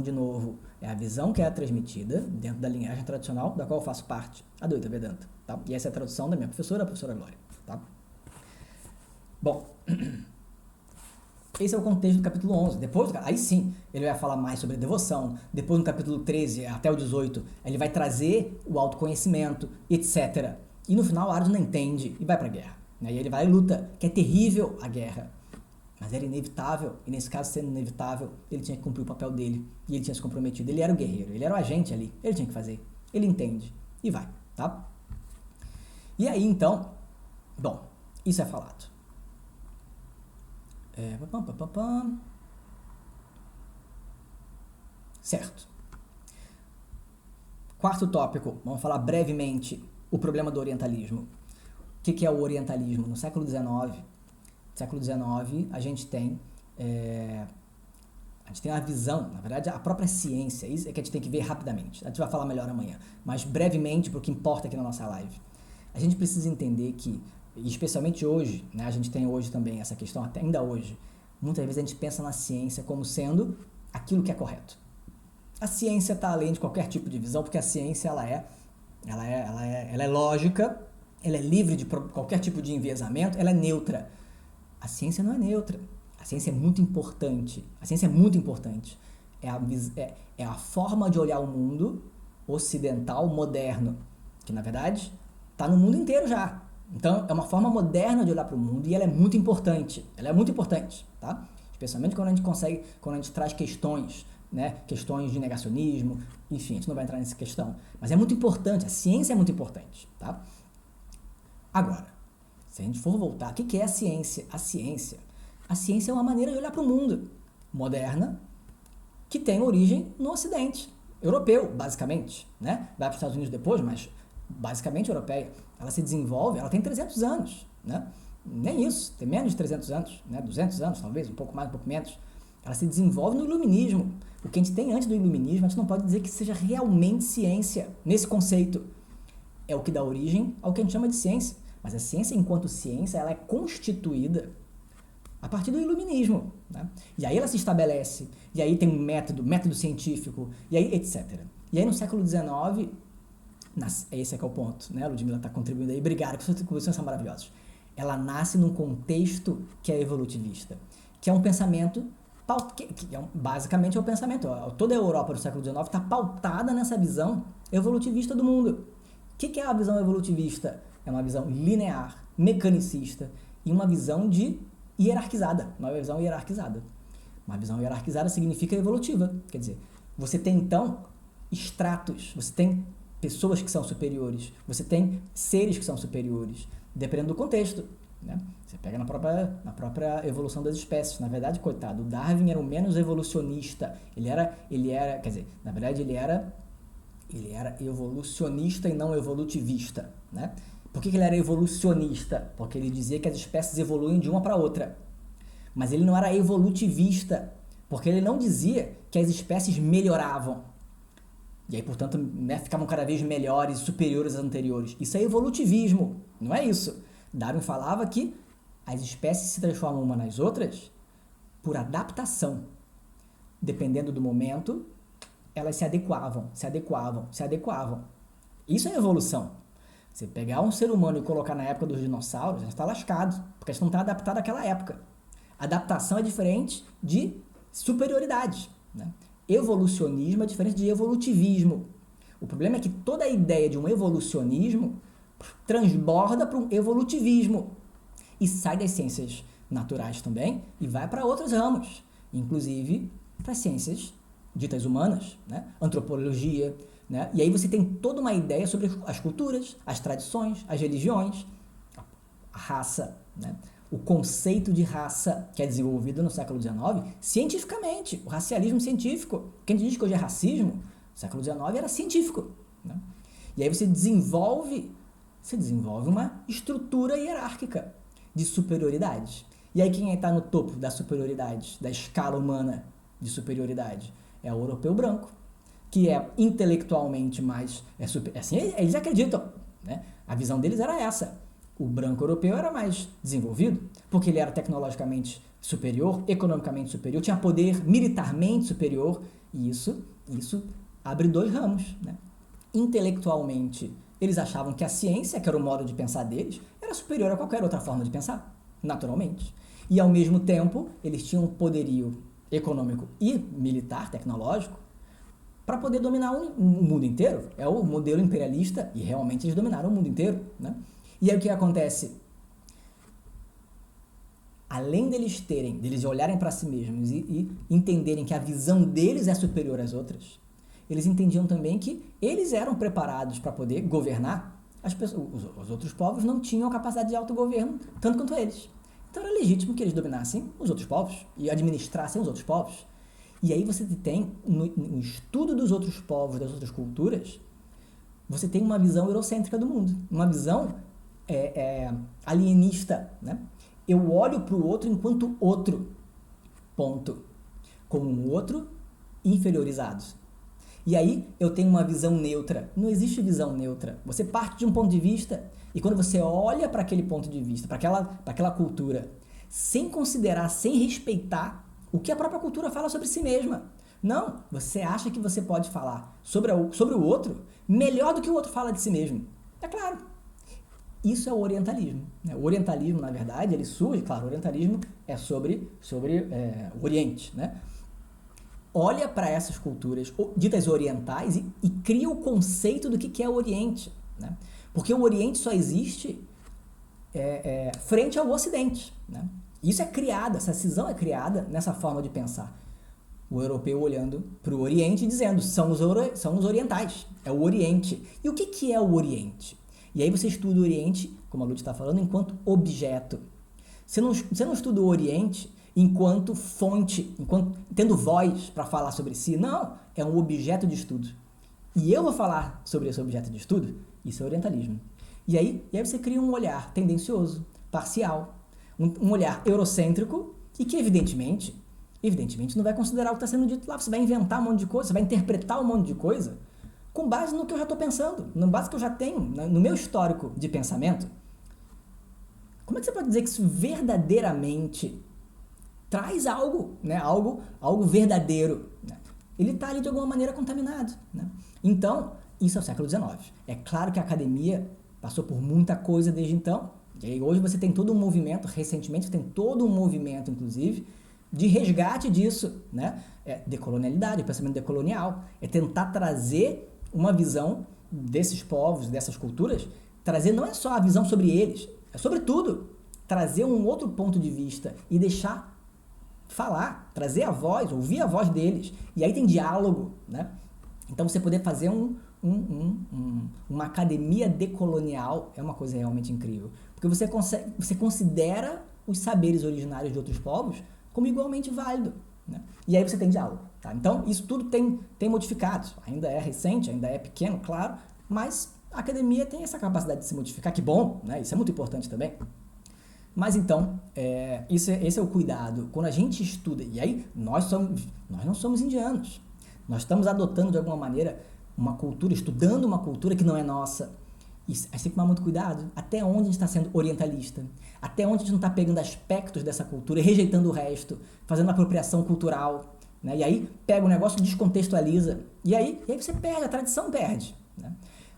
de novo, é a visão que é transmitida dentro da linhagem tradicional, da qual eu faço parte, a Advaita Vedanta. Tá? E essa é a tradução da minha professora, a professora Glória. Tá? Bom, esse é o contexto do capítulo 11. Depois, aí sim, ele vai falar mais sobre a devoção. Depois, no capítulo 13 até o 18, ele vai trazer o autoconhecimento, etc. E no final, Arjuna entende e vai para a guerra. E ele vai e luta, que é terrível a guerra. Mas era inevitável, e nesse caso, sendo inevitável, ele tinha que cumprir o papel dele. E ele tinha se comprometido. Ele era o guerreiro, ele era o agente ali. Ele tinha que fazer. Ele entende. E vai, tá? E aí, então, bom, isso é falado. Certo. Quarto tópico, vamos falar brevemente o problema do orientalismo. O que é o orientalismo? No século XIX, a gente tem a visão, na verdade, a própria ciência, isso é que a gente tem que ver rapidamente. A gente vai falar melhor amanhã, mas brevemente, porque importa aqui na nossa live. A gente precisa entender que, e especialmente hoje, né, a gente tem hoje também essa questão, até ainda hoje, muitas vezes a gente pensa na ciência como sendo aquilo que é correto. A ciência está além de qualquer tipo de visão, porque a ciência ela é lógica, ela é livre de qualquer tipo de enviesamento, ela é neutra. A ciência não é neutra. A ciência é muito importante. é a forma de olhar o mundo ocidental moderno, que na verdade está no mundo inteiro já. Então é uma forma moderna de olhar para o mundo e ela é muito importante. Ela é muito importante, tá? Especialmente quando a gente traz questões, né? Questões de negacionismo, enfim, a gente não vai entrar nessa questão. Mas é muito importante, a ciência é muito importante, tá? Agora, se a gente for voltar, o que é a ciência? A ciência é uma maneira de olhar para o mundo moderna que tem origem no Ocidente, europeu, basicamente, né? Vai para os Estados Unidos depois, mas basicamente europeia. Ela se desenvolve, ela tem 300 anos, né? Nem isso, tem menos de 300 anos, né? 200 anos talvez, um pouco mais, um pouco menos. Ela se desenvolve no iluminismo. O que a gente tem antes do iluminismo, a gente não pode dizer que seja realmente ciência, nesse conceito. É o que dá origem ao que a gente chama de ciência. Mas a ciência, enquanto ciência, ela é constituída a partir do iluminismo, né? E aí ela se estabelece, e aí tem um método científico, e aí etc. E aí no século XIX, esse é que é o ponto, né? A Ludmilla está contribuindo aí, obrigado, que suas contribuições são maravilhosas. Ela nasce num contexto que é evolutivista, que é um pensamento, basicamente é o pensamento, toda a Europa do século XIX está pautada nessa visão evolutivista do mundo. O que é a visão evolutivista? É uma visão linear, mecanicista, e uma visão hierarquizada. Uma visão hierarquizada. Uma visão hierarquizada significa evolutiva. Quer dizer, você tem então estratos, você tem pessoas que são superiores, você tem seres que são superiores, dependendo do contexto, né? Você pega na própria evolução das espécies. Na verdade, coitado, o Darwin era o menos evolucionista. Ele era, quer dizer, na verdade ele era evolucionista e não evolutivista, né? Por que ele era evolucionista? Porque ele dizia que as espécies evoluem de uma para outra. Mas ele não era evolutivista, porque ele não dizia que as espécies melhoravam. E aí, portanto, né, ficavam cada vez melhores, superiores às anteriores. Isso é evolutivismo, não é isso. Darwin falava que as espécies se transformam umas nas outras por adaptação. Dependendo do momento, elas se adequavam. Isso é evolução. Você pegar um ser humano e colocar na época dos dinossauros, já está lascado, porque a gente não está adaptado àquela época. Adaptação é diferente de superioridade, né? Evolucionismo é diferente de evolutivismo. O problema é que toda a ideia de um evolucionismo transborda para um evolutivismo e sai das ciências naturais também e vai para outros ramos, inclusive para as ciências ditas humanas, né? Antropologia, né? E aí você tem toda uma ideia sobre as culturas, as tradições, as religiões, a raça, né? O conceito de raça que é desenvolvido no século XIX, cientificamente, o racialismo científico. Quem diz que hoje é racismo, no século XIX era científico, né? E aí você desenvolve uma estrutura hierárquica de superioridade. E aí quem está no topo da superioridade, da escala humana de superioridade? É o europeu branco, que é intelectualmente mais... assim, eles acreditam, né? A visão deles era essa. O branco europeu era mais desenvolvido, porque ele era tecnologicamente superior, economicamente superior, tinha poder militarmente superior, e isso abre dois ramos, né? Intelectualmente, eles achavam que a ciência, que era o modo de pensar deles, era superior a qualquer outra forma de pensar, naturalmente. E, ao mesmo tempo, eles tinham um poderio econômico e militar, tecnológico, para poder dominar o mundo inteiro. É o modelo imperialista, e realmente eles dominaram o mundo inteiro, né? E aí o que acontece? Além deles olharem para si mesmos e entenderem que a visão deles é superior às outras, eles entendiam também que eles eram preparados para poder governar as pessoas. Os outros povos não tinham capacidade de autogoverno tanto quanto eles. Então era legítimo que eles dominassem os outros povos e administrassem os outros povos. E aí você tem, no estudo dos outros povos, das outras culturas, você tem uma visão eurocêntrica do mundo, uma visão alienista, né? Eu olho para o outro enquanto outro, ponto. Como um outro inferiorizado. E aí eu tenho uma visão neutra. Não existe visão neutra. Você parte de um ponto de vista e quando você olha para aquele ponto de vista, para aquela cultura, sem considerar, sem respeitar o que a própria cultura fala sobre si mesma. Não, você acha que você pode falar sobre o outro melhor do que o outro fala de si mesmo. É claro. Isso é o orientalismo, né? O orientalismo, na verdade, ele surge, claro, o orientalismo é sobre o Oriente, né? olha para essas culturas ditas orientais e cria o conceito do que é o Oriente, né? Porque o Oriente só existe frente ao Ocidente, né? Isso é criado, essa cisão é criada nessa forma de pensar. O europeu olhando para o Oriente e dizendo, são os orientais, é o Oriente. E o que é o Oriente? E aí você estuda o Oriente, como a Lúcia está falando, enquanto objeto. Você não estuda o Oriente enquanto fonte, enquanto tendo voz para falar sobre si. Não, é um objeto de estudo. E eu vou falar sobre esse objeto de estudo, isso é orientalismo. E aí você cria um olhar tendencioso, parcial, um olhar eurocêntrico e que evidentemente não vai considerar o que está sendo dito lá. Você vai inventar um monte de coisa, você vai interpretar um monte de coisa com base no que eu já estou pensando, com base no que eu já tenho, no meu histórico de pensamento. Como é que você pode dizer que isso verdadeiramente traz algo, né? Algo verdadeiro, né? Ele está ali de alguma maneira contaminado, né? Então, isso é o século XIX. É claro que a academia passou por muita coisa desde então. E aí hoje você tem todo um movimento, recentemente tem todo um movimento, inclusive, de resgate disso, né? Decolonialidade, o pensamento decolonial. É tentar trazer uma visão desses povos, dessas culturas, trazer não é só a visão sobre eles, é sobre tudo. Trazer um outro ponto de vista e deixar falar, trazer a voz, ouvir a voz deles. E aí tem diálogo, né? Então você poder fazer uma academia decolonial é uma coisa realmente incrível. Porque você considera os saberes originários de outros povos como igualmente válido, né? E aí você tem diálogo, tá? Então isso tudo tem modificado. Ainda é recente, ainda é pequeno, claro, mas a academia tem essa capacidade de se modificar, que bom, né? Isso é muito importante também. Mas então, esse é o cuidado. Quando a gente estuda, e aí nós não somos indianos. Nós estamos adotando de alguma maneira uma cultura, estudando uma cultura que não é nossa. E a gente tem que tomar muito cuidado. Até onde a gente está sendo orientalista? Até onde a gente não está pegando aspectos dessa cultura e rejeitando o resto, fazendo apropriação cultural, né? E aí pega o negócio e descontextualiza. E aí você perde, a tradição perde, né?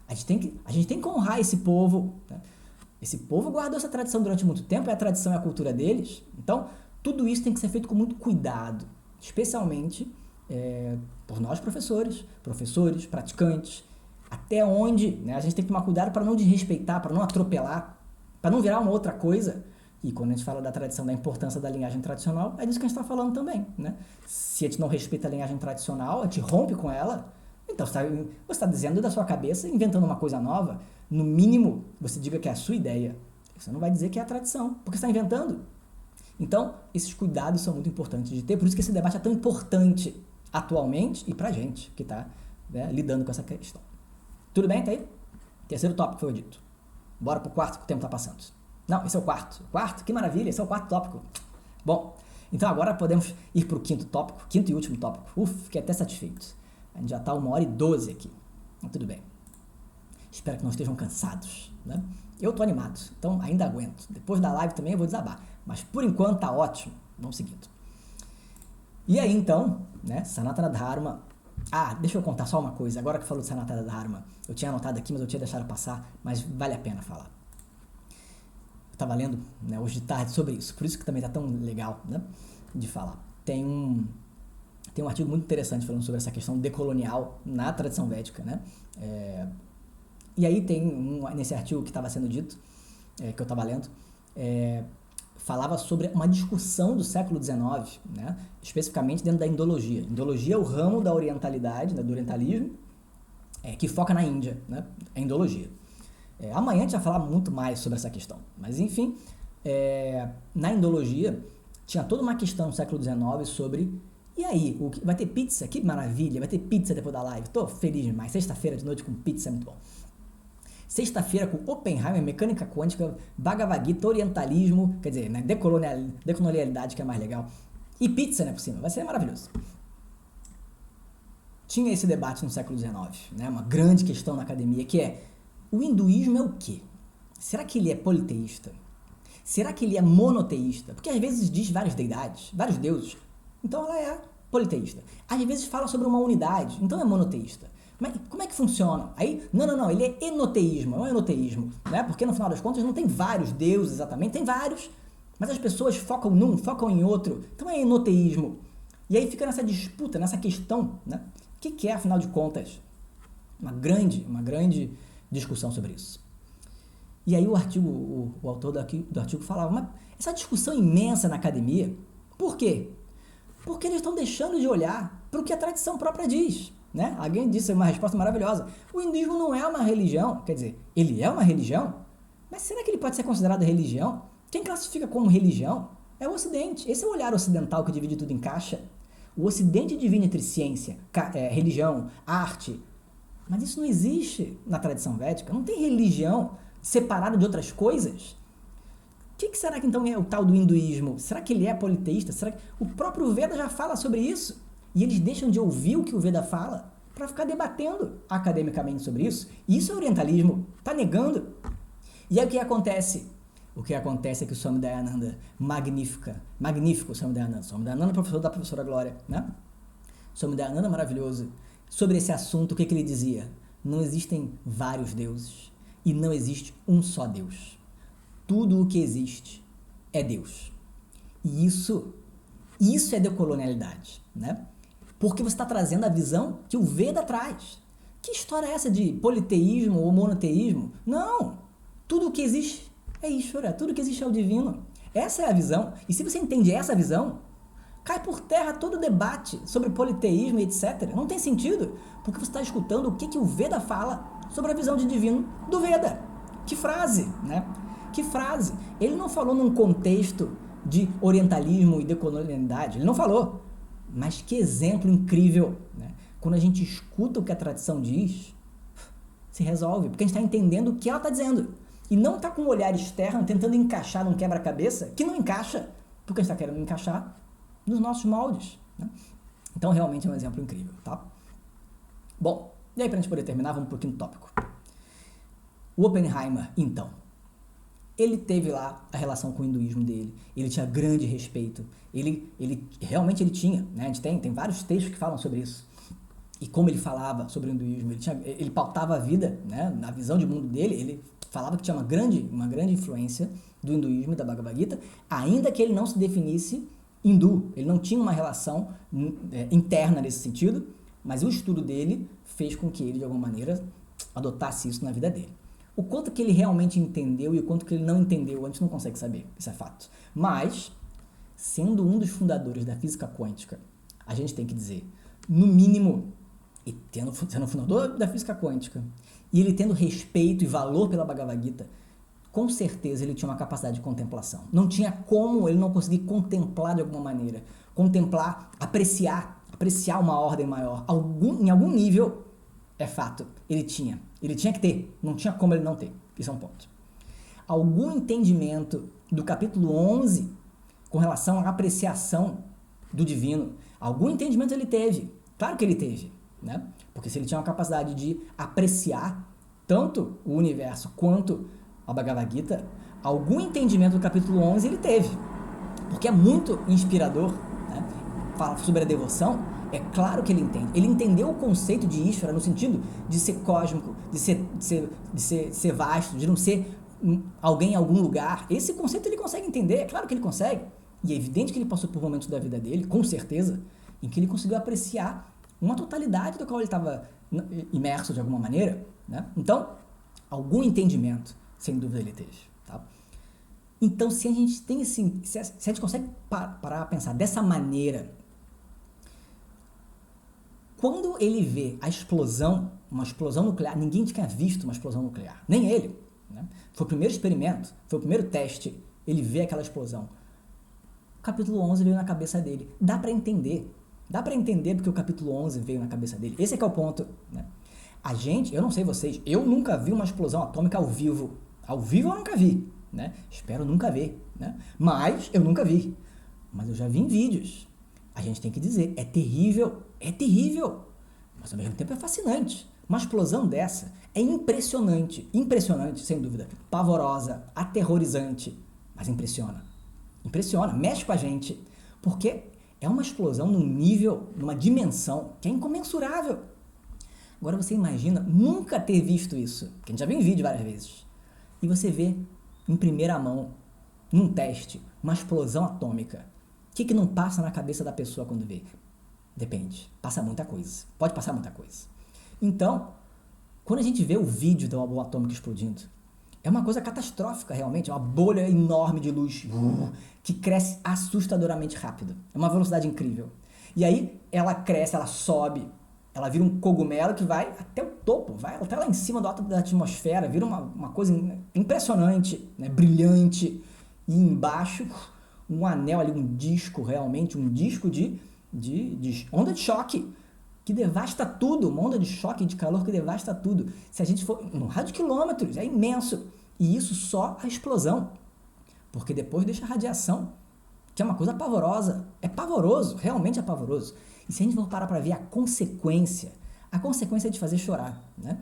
A gente tem que honrar esse povo, né? Esse povo guardou essa tradição durante muito tempo, é a tradição e a cultura deles. Então, tudo isso tem que ser feito com muito cuidado, especialmente por nós professores, praticantes, até onde, né, a gente tem que tomar cuidado para não desrespeitar, para não atropelar, para não virar uma outra coisa. E quando a gente fala da tradição, da importância da linhagem tradicional, é disso que a gente está falando também, né? Se a gente não respeita a linhagem tradicional, a gente rompe com ela, então você está dizendo da sua cabeça, inventando uma coisa nova. No mínimo, você diga que é a sua ideia. Você não vai dizer que é a tradição, porque você está inventando. Então, esses cuidados são muito importantes de ter, por isso que esse debate é tão importante atualmente e pra gente que está, né, lidando com essa questão. Tudo bem? Tá aí? Terceiro tópico foi dito. Bora pro quarto, que o tempo tá passando. Não, esse é o quarto. Quarto, que maravilha, esse é o quarto tópico. Bom, então agora podemos ir pro quinto tópico, quinto e último tópico. Fiquei até satisfeito. A gente já tá 1h12 aqui. Então, tudo bem. Espero que não estejam cansados, né? Eu tô animado, então ainda aguento. Depois da live também eu vou desabar. Mas por enquanto tá ótimo. Vamos seguindo. E aí então, né, Sanatana Dharma. Deixa eu contar só uma coisa. Agora que falou de Sanatana Dharma, eu tinha anotado aqui, mas eu tinha deixado passar, mas vale a pena falar. Eu estava lendo, né, hoje de tarde sobre isso, por isso que também tá tão legal, né, de falar. Tem um artigo muito interessante falando sobre essa questão decolonial na tradição védica, né? E aí tem nesse artigo que estava sendo dito, que eu estava lendo, falava sobre uma discussão do século XIX, né? Especificamente dentro da Indologia. Indologia é o ramo da orientalidade, né, do orientalismo, que foca na Índia, né? A Indologia. Amanhã a gente vai falar muito mais sobre essa questão, mas enfim, na Indologia tinha toda uma questão no século XIX sobre, e aí, vai ter pizza? Que maravilha, vai ter pizza depois da live, tô feliz demais, sexta-feira de noite com pizza é muito bom. Sexta-feira com Oppenheimer, mecânica quântica, Bhagavad Gita, orientalismo, quer dizer, né, decolonialidade, que é mais legal, e pizza, né, por cima, vai ser maravilhoso. Tinha esse debate no século XIX, né, uma grande questão na academia, que é, o hinduísmo é o quê? Será que ele é politeísta? Será que ele é monoteísta? Porque às vezes diz várias deidades, vários deuses, então ela é politeísta. Às vezes fala sobre uma unidade, então é monoteísta. Como é que funciona? Aí, não, ele é enoteísmo, não é enoteísmo, né? Porque no final das contas não tem vários deuses exatamente, tem vários, mas as pessoas focam num, focam em outro, então é enoteísmo. E aí fica nessa disputa, nessa questão, né? O que é, afinal de contas? Uma grande discussão sobre isso. E aí o autor do artigo falava, mas essa discussão imensa na academia, por quê? Porque eles estão deixando de olhar para o que a tradição própria diz, né? Alguém disse uma resposta maravilhosa. O hinduísmo não é uma religião, quer dizer, ele é uma religião, mas será que ele pode ser considerado religião? Quem classifica como religião é o Ocidente. Esse é o olhar ocidental que divide tudo em caixa. O Ocidente divide entre ciência, religião, arte, mas isso não existe na tradição védica. Não tem religião separada de outras coisas. O que será que então é o tal do hinduísmo? Será que ele é politeísta? Será que o próprio Veda já fala sobre isso? E eles deixam de ouvir o que o Veda fala para ficar debatendo academicamente sobre isso? Isso é orientalismo. Está negando. E aí o que acontece? O que acontece é que o Swami Dayananda, magnífico Swami Dayananda, professor da professora Glória, né? Swami Dayananda maravilhoso. Sobre esse assunto, o que ele dizia? Não existem vários deuses e não existe um só Deus. Tudo o que existe é Deus. E isso é decolonialidade, né? Porque você está trazendo a visão que o Veda traz. Que história é essa de politeísmo ou monoteísmo? Não! Tudo o que existe é Ishvara, tudo o que existe é o divino. Essa é a visão. E se você entende essa visão, cai por terra todo o debate sobre politeísmo e etc. Não tem sentido, porque você está escutando o que o Veda fala sobre a visão de divino do Veda. Que frase, né? Que frase. Ele não falou num contexto de orientalismo e decolonialidade, ele não falou. Mas que exemplo incrível, né? Quando a gente escuta o que a tradição diz, se resolve, porque a gente está entendendo o que ela está dizendo. E não está com um olhar externo tentando encaixar num quebra-cabeça que não encaixa, porque a gente está querendo encaixar nos nossos moldes, né? Então, realmente é um exemplo incrível, tá? Bom, e aí, para a gente poder terminar, vamos para o quinto tópico. O Oppenheimer, então, ele teve lá a relação com o hinduísmo dele, ele tinha grande respeito, ele realmente ele tinha, né? A gente tem vários textos que falam sobre isso. E como ele falava sobre o hinduísmo, ele pautava a vida, né? Na visão de mundo dele, ele falava que tinha uma grande influência do hinduísmo e da Bhagavad Gita, ainda que ele não se definisse hindu, ele não tinha uma relação interna nesse sentido, mas o estudo dele fez com que ele, de alguma maneira, adotasse isso na vida dele. O quanto que ele realmente entendeu e o quanto que ele não entendeu, a gente não consegue saber, isso é fato. Mas, sendo um dos fundadores da física quântica, a gente tem que dizer, no mínimo, e sendo fundador da física quântica, e ele tendo respeito e valor pela Bhagavad Gita, com certeza ele tinha uma capacidade de contemplação. Não tinha como ele não conseguir contemplar de alguma maneira. Contemplar, apreciar uma ordem maior. Em algum nível, é fato, ele tinha que ter. Não tinha como ele não ter. Isso é um ponto. Algum entendimento do capítulo 11 com relação à apreciação do divino. Algum entendimento ele teve. Claro que ele teve, né? Porque se ele tinha uma capacidade de apreciar tanto o universo quanto a Bhagavad Gita, algum entendimento do capítulo 11 ele teve. Porque é muito inspirador, né? Fala sobre a devoção, é claro que ele entende. Ele entendeu o conceito de Ishvara no sentido de ser cósmico, de ser vasto, de não ser alguém em algum lugar. Esse conceito ele consegue entender, é claro que ele consegue. E é evidente que ele passou por momentos da vida dele, com certeza, em que ele conseguiu apreciar uma totalidade do qual ele estava imerso de alguma maneira, né? Então, algum entendimento, sem dúvida, ele teve, tá? Então, se a gente tem assim, se a gente consegue parar a pensar dessa maneira, quando ele vê a explosão, uma explosão nuclear, ninguém tinha visto uma explosão nuclear, nem ele, né? Foi o primeiro experimento, foi o primeiro teste, ele vê aquela explosão. O capítulo 11 veio na cabeça dele. Dá para entender porque o capítulo 11 veio na cabeça dele. Esse é que é o ponto, né? Eu não sei vocês, eu nunca vi uma explosão atômica ao vivo. Ao vivo eu nunca vi, né? Espero nunca ver, né? Mas eu nunca vi. Mas eu já vi em vídeos. A gente tem que dizer, é terrível, mas ao mesmo tempo é fascinante. Uma explosão dessa é impressionante, sem dúvida, pavorosa, aterrorizante, mas impressiona, mexe com a gente, porque é uma explosão num nível, numa dimensão que é incomensurável. Agora você imagina nunca ter visto isso, porque a gente já viu em vídeo várias vezes, e você vê em primeira mão, num teste, uma explosão atômica. que não passa na cabeça da pessoa quando vê? Depende. Passa muita coisa. Pode passar muita coisa. Então, quando a gente vê o vídeo da bomba atômica explodindo, é uma coisa catastrófica realmente, é uma bolha enorme de luz que cresce assustadoramente rápido. É uma velocidade incrível. E aí ela cresce, ela sobe, ela vira um cogumelo que vai até o topo, vai até lá em cima do alto da atmosfera, vira uma coisa impressionante, né, brilhante. E embaixo, um anel ali, um disco realmente, um disco de onda de choque, que devasta tudo, uma onda de choque de calor que devasta tudo. Se a gente for num raio de quilômetros, é imenso. E isso só a explosão. Porque depois deixa a radiação, que é uma coisa pavorosa. É pavoroso, realmente é pavoroso. E se a gente for parar para ver a consequência é de fazer chorar, né?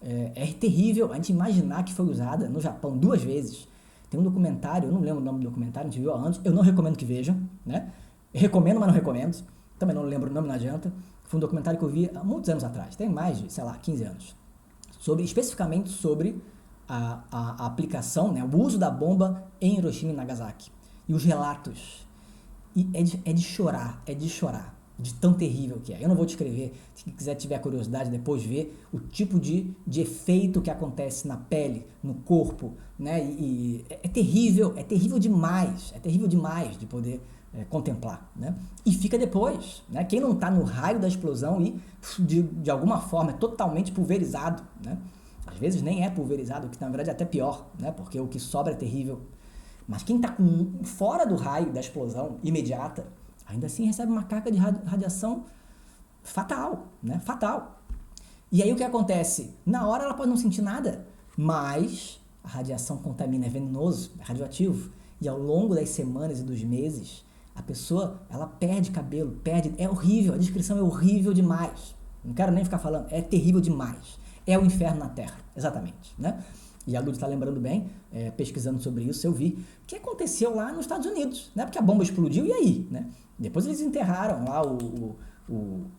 É terrível a gente imaginar que foi usada no Japão 2 vezes. Tem um documentário, eu não lembro o nome do documentário, a gente viu antes, eu não recomendo que vejam, né? Eu recomendo, mas não recomendo. Também não lembro o nome, não adianta. Foi um documentário que eu vi há muitos anos atrás, tem mais de, 15 anos, especificamente sobre a aplicação, né, o uso da bomba em Hiroshima e Nagasaki. E os relatos. E é de chorar, de tão terrível que é. Eu não vou descrever, se quiser tiver curiosidade depois ver o tipo de efeito que acontece na pele, no corpo, né, e é terrível demais de poder contemplar, né? E fica depois, né? Quem não está no raio da explosão e de alguma forma é totalmente pulverizado, né? Às vezes nem é pulverizado, o que na verdade é até pior, né? Porque o que sobra é terrível. Mas quem está fora do raio da explosão imediata, ainda assim recebe uma carga de radiação fatal, né? Fatal. E aí o que acontece? Na hora ela pode não sentir nada, mas a radiação contamina, é venenoso, é radioativo. E ao longo das semanas e dos meses, a pessoa, ela perde cabelo, é horrível, a descrição é horrível demais. Não quero nem ficar falando, é terrível demais. É o inferno na Terra, exatamente, né? E a Lud está lembrando bem, pesquisando sobre isso, eu vi o que aconteceu lá nos Estados Unidos, né? Porque a bomba explodiu e aí, né? Depois eles enterraram lá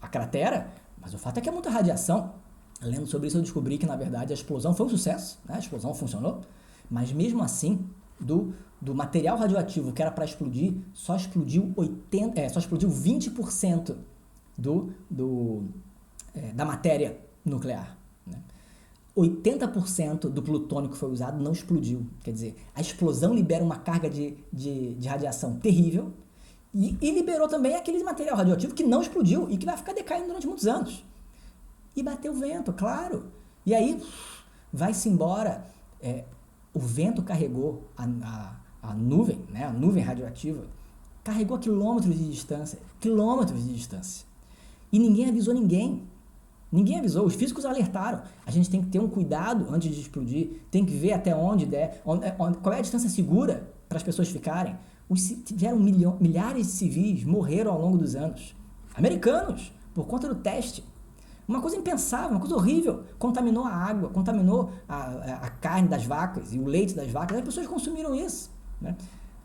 a cratera, mas o fato é que é muita radiação. Lendo sobre isso eu descobri que, na verdade, a explosão foi um sucesso, né? A explosão funcionou, mas mesmo assim, do material radioativo que era para explodir, só explodiu 20% da matéria nuclear, né? 80% do plutônio que foi usado não explodiu. Quer dizer, a explosão libera uma carga de radiação terrível e liberou também aquele material radioativo que não explodiu e que vai ficar decaindo durante muitos anos. E bateu o vento, claro. E aí, vai-se embora. O vento carregou a nuvem, né? A nuvem radioativa, carregou a quilômetros de distância. E ninguém avisou ninguém. Ninguém avisou, os físicos alertaram. A gente tem que ter um cuidado antes de explodir, tem que ver até onde der, qual é a distância segura para as pessoas ficarem. Tiveram milhares de civis, morreram ao longo dos anos. Americanos, por conta do teste. Uma coisa impensável, uma coisa horrível. Contaminou a água, contaminou a carne das vacas e o leite das vacas. As pessoas consumiram isso, né?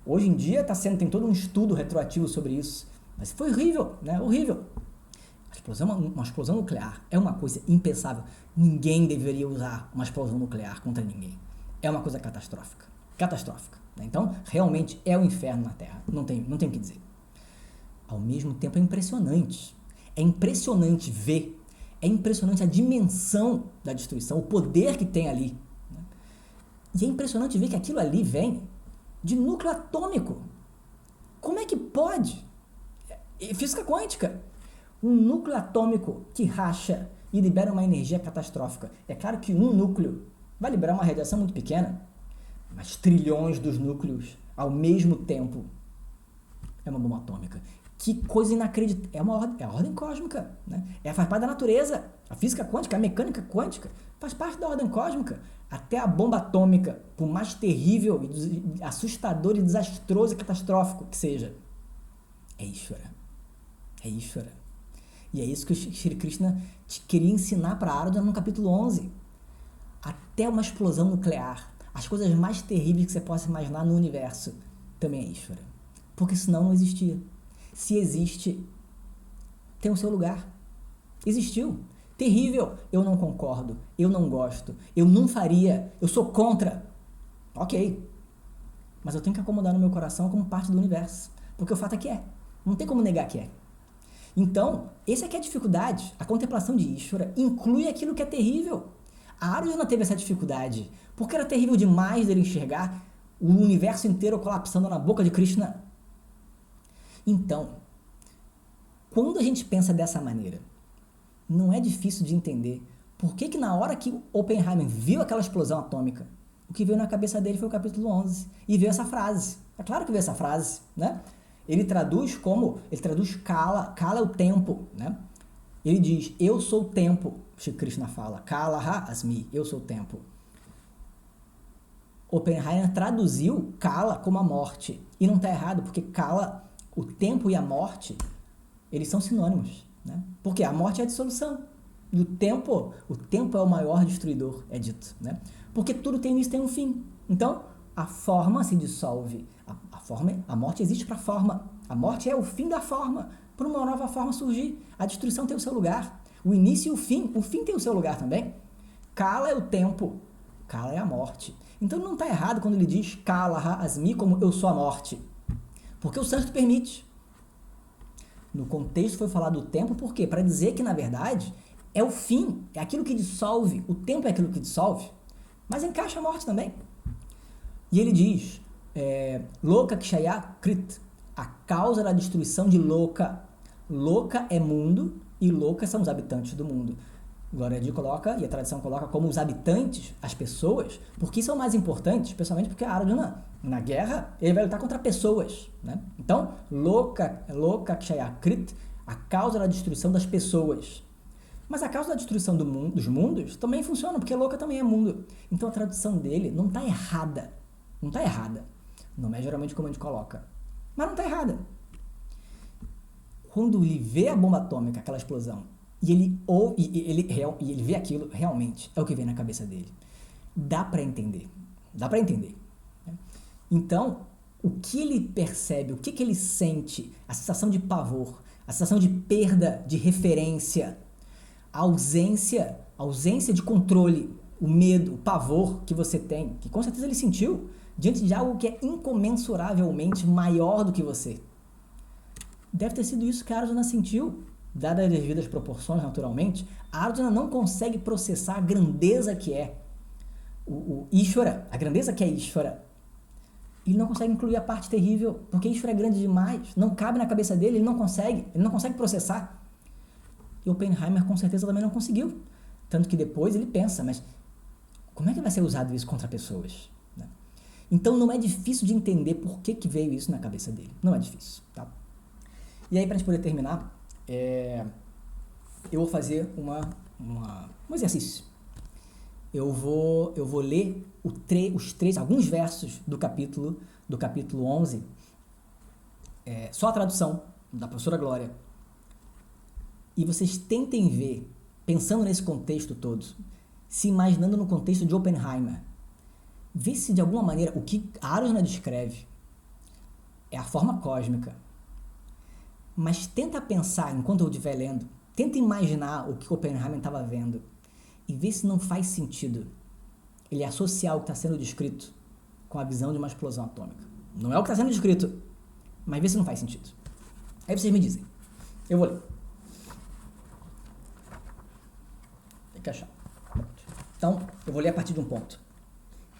Hoje em dia tem todo um estudo retroativo sobre isso. Mas foi horrível, né? Horrível. Uma explosão nuclear é uma coisa impensável. Ninguém deveria usar uma explosão nuclear contra ninguém. É uma coisa catastrófica. Catastrófica, né? Então, realmente é o inferno na Terra. Não tem o que dizer. Ao mesmo tempo, é impressionante. É impressionante ver. É impressionante a dimensão da destruição, o poder que tem ali, né? E é impressionante ver que aquilo ali vem de núcleo atômico. Como é que pode? Física quântica. Um núcleo atômico que racha e libera uma energia catastrófica. É claro que um núcleo vai liberar uma radiação muito pequena, mas trilhões dos núcleos ao mesmo tempo é uma bomba atômica. Que coisa inacreditável. É a ordem cósmica, né? Faz parte da natureza. A física quântica, a mecânica quântica faz parte da ordem cósmica. Até a bomba atômica, por mais terrível, assustador e desastroso e catastrófico que seja, é Ishvara. É Ishvara. E é isso que o Shri Krishna queria ensinar para Arjuna no capítulo 11. Até uma explosão nuclear, as coisas mais terríveis que você possa imaginar no universo, também é Ishvara. Porque senão não existia. Se existe, tem o seu lugar. Existiu. Terrível. Eu não concordo. Eu não gosto. Eu não faria. Eu sou contra. Ok. Mas eu tenho que acomodar no meu coração como parte do universo. porque o fato é que é. Não tem como negar que é. Então, essa aqui é a dificuldade. A contemplação de Ishvara inclui aquilo que é terrível. A Arjuna teve essa dificuldade, porque era terrível demais dele enxergar o universo inteiro colapsando na boca de Krishna. Então, quando a gente pensa dessa maneira, não é difícil de entender por que na hora que Oppenheimer viu aquela explosão atômica, o que veio na cabeça dele foi o capítulo 11, e veio essa frase. É claro que veio essa frase, né? Ele traduz Kala, Kala é o tempo, né? Ele diz, eu sou o tempo, Shri Krishna fala, Kalaha Asmi, eu sou o tempo. Oppenheimer traduziu Kala como a morte, e não está errado, porque Kala, o tempo e a morte, eles são sinônimos, né? Porque a morte é a dissolução, e o tempo é o maior destruidor, é dito, né? Porque tudo tem início e tem um fim. Então, a forma se dissolve. A morte existe para a forma. A morte é o fim da forma, para uma nova forma surgir. A destruição tem o seu lugar. O início e o fim tem o seu lugar também. Kala é o tempo, Kala é a morte. Então não está errado quando ele diz Kala Asmi, como eu sou a morte. Porque o sânscrito permite. No contexto foi falado do tempo, por quê? Para dizer que, na verdade, é o fim, é aquilo que dissolve, o tempo é aquilo que dissolve, mas encaixa a morte também. E ele diz, Loka Kshaya Krit, a causa da destruição de Loka. Loka é mundo e Loka são os habitantes do mundo. Glória a Deus coloca, e a tradição coloca como os habitantes, as pessoas, porque isso é o mais importante, especialmente porque a Arjuna, na guerra, ele vai lutar contra pessoas, né? Então, Loka Kshaya Krit, a causa da destruição das pessoas. Mas a causa da destruição dos mundos também funciona, porque Loka também é mundo. Então a tradução dele não está errada. Não está errada. Não é geralmente como a gente coloca. Mas não está errada. Quando ele vê a bomba atômica, aquela explosão, e ele vê aquilo, realmente, é o que vem na cabeça dele. Dá para entender. Dá para entender. Então, o que ele percebe, o que ele sente, a sensação de pavor, a sensação de perda de referência, a ausência de controle, o medo, o pavor que você tem, que com certeza ele sentiu, diante de algo que é incomensuravelmente maior do que você. Deve ter sido isso que a Arjuna sentiu, dadas as devidas proporções, naturalmente. A Arjuna não consegue processar a grandeza que é o Ishvara, a grandeza que é Ishvara. Ele não consegue incluir a parte terrível, porque Ishvara é grande demais, não cabe na cabeça dele, ele não consegue processar. E Oppenheimer com certeza também não conseguiu. Tanto que depois ele pensa, mas como é que vai ser usado isso contra pessoas? Né? Então não é difícil de entender por que veio isso na cabeça dele. Não é difícil. Tá? E aí, para a gente poder terminar, eu vou fazer um exercício. Eu vou ler alguns versos do capítulo 11, só a tradução da professora Glória. E vocês tentem ver, pensando nesse contexto todo, se imaginando no contexto de Oppenheimer, vê se de alguma maneira o que a Arjuna descreve é a forma cósmica. Mas tenta pensar, enquanto eu estiver lendo, tenta imaginar o que Oppenheimer estava vendo e vê se não faz sentido ele associar o que está sendo descrito com a visão de uma explosão atômica. Não é o que está sendo descrito, mas vê se não faz sentido. Aí vocês me dizem. Eu vou ler. Tem que achar. Então, eu vou ler a partir de um ponto,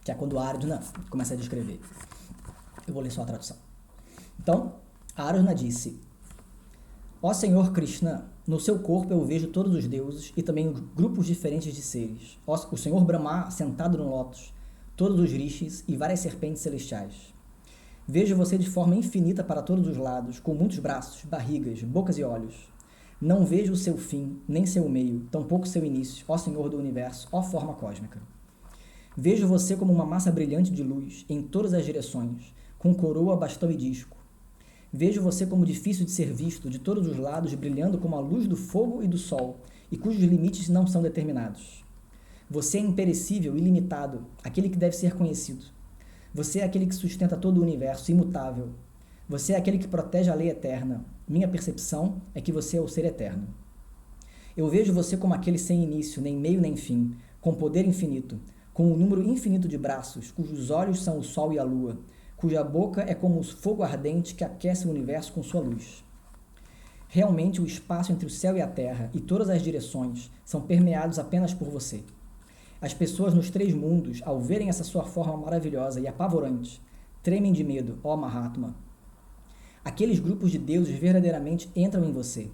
que é quando a Arjuna começa a descrever. Eu vou ler só a tradução. Então, a Arjuna disse: Ó Senhor Krishna, no seu corpo eu vejo todos os deuses e também grupos diferentes de seres. O Senhor Brahma sentado no lótus, todos os rishis e várias serpentes celestiais. Vejo você de forma infinita para todos os lados, com muitos braços, barrigas, bocas e olhos. Não vejo o seu fim, nem seu meio, tampouco seu início, ó Senhor do universo, ó forma cósmica. Vejo você como uma massa brilhante de luz, em todas as direções, com coroa, bastão e disco. Vejo você como difícil de ser visto, de todos os lados, brilhando como a luz do fogo e do sol, e cujos limites não são determinados. Você é imperecível, ilimitado, aquele que deve ser conhecido. Você é aquele que sustenta todo o universo, imutável. Você é aquele que protege a lei eterna. Minha percepção é que você é o ser eterno. Eu vejo você como aquele sem início, nem meio nem fim, com poder infinito, com um número infinito de braços, cujos olhos são o sol e a lua, cuja boca é como o fogo ardente que aquece o universo com sua luz. Realmente o espaço entre o céu e a terra e todas as direções são permeados apenas por você. As pessoas nos 3 mundos, ao verem essa sua forma maravilhosa e apavorante, tremem de medo, ó Mahatma. Aqueles grupos de deuses verdadeiramente entram em você.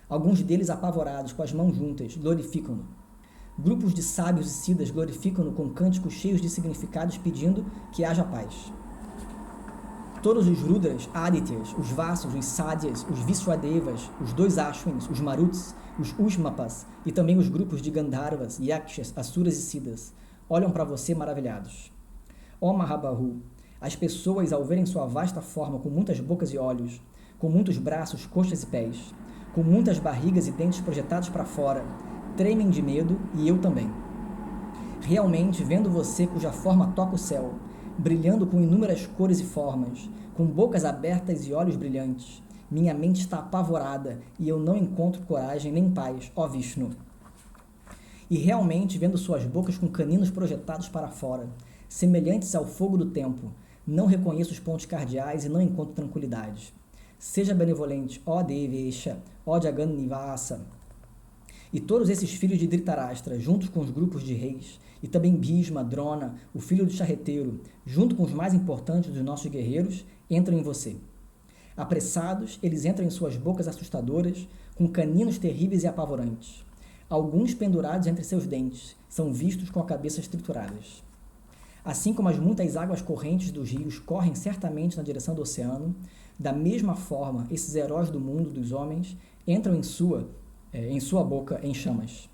Alguns deles apavorados, com as mãos juntas, glorificam-no. Grupos de sábios e siddhas glorificam-no com cânticos cheios de significados pedindo que haja paz. Todos os Rudras, Adityas, os Vasus, os Sadyas, os Vishwadevas, os 2 Ashwins, os Maruts, os Ushmapas e também os grupos de Gandharvas, Yakshas, Asuras e Siddhas olham para você maravilhados. Ó Mahabahu, as pessoas ao verem sua vasta forma com muitas bocas e olhos, com muitos braços, coxas e pés, com muitas barrigas e dentes projetados para fora, tremem de medo e eu também. Realmente, vendo você cuja forma toca o céu, brilhando com inúmeras cores e formas, com bocas abertas e olhos brilhantes, minha mente está apavorada e eu não encontro coragem nem paz, ó Vishnu. E realmente, vendo suas bocas com caninos projetados para fora, semelhantes ao fogo do tempo, não reconheço os pontos cardeais e não encontro tranquilidade. Seja benevolente, ó Devesha, ó Jagannivasa. E todos esses filhos de Dhritarashtra, juntos com os grupos de reis, e também Bhishma, Drona, o filho do charreteiro, junto com os mais importantes dos nossos guerreiros, entram em você. Apressados, eles entram em suas bocas assustadoras, com caninos terríveis e apavorantes. Alguns pendurados entre seus dentes, são vistos com a cabeça trituradas. Assim como as muitas águas correntes dos rios correm certamente na direção do oceano, da mesma forma, esses heróis do mundo dos homens entram em sua boca em chamas.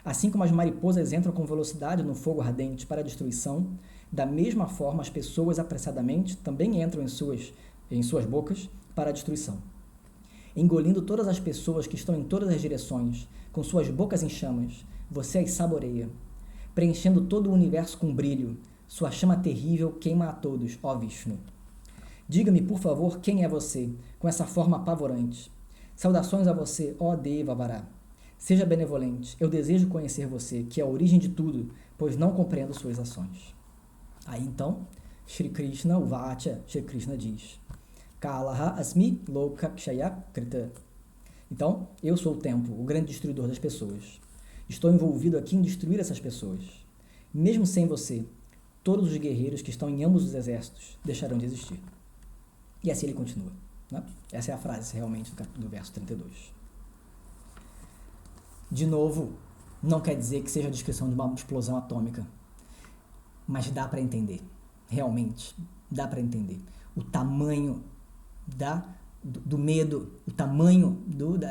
Assim como as mariposas entram com velocidade no fogo ardente para a destruição, da mesma forma as pessoas apressadamente também entram em suas bocas para a destruição. Engolindo todas as pessoas que estão em todas as direções, com suas bocas em chamas, você as saboreia, preenchendo todo o universo com brilho. Sua chama terrível queima a todos, ó Vishnu. Diga-me, por favor, quem é você, com essa forma apavorante. Saudações a você, ó Devavara. Seja benevolente, eu desejo conhecer você, que é a origem de tudo, pois não compreendo suas ações. Aí então, Shri Krishna, o Vatya, Shri Krishna diz, Kalaha asmi lokakshaya krita. Então, eu sou o tempo, o grande destruidor das pessoas. Estou envolvido aqui em destruir essas pessoas. Mesmo sem você, todos os guerreiros que estão em ambos os exércitos deixarão de existir. E assim ele continua. Né? Essa é a frase realmente do verso 32. De novo, não quer dizer que seja a descrição de uma explosão atômica, mas dá para entender, realmente, dá para entender o tamanho do medo, o tamanho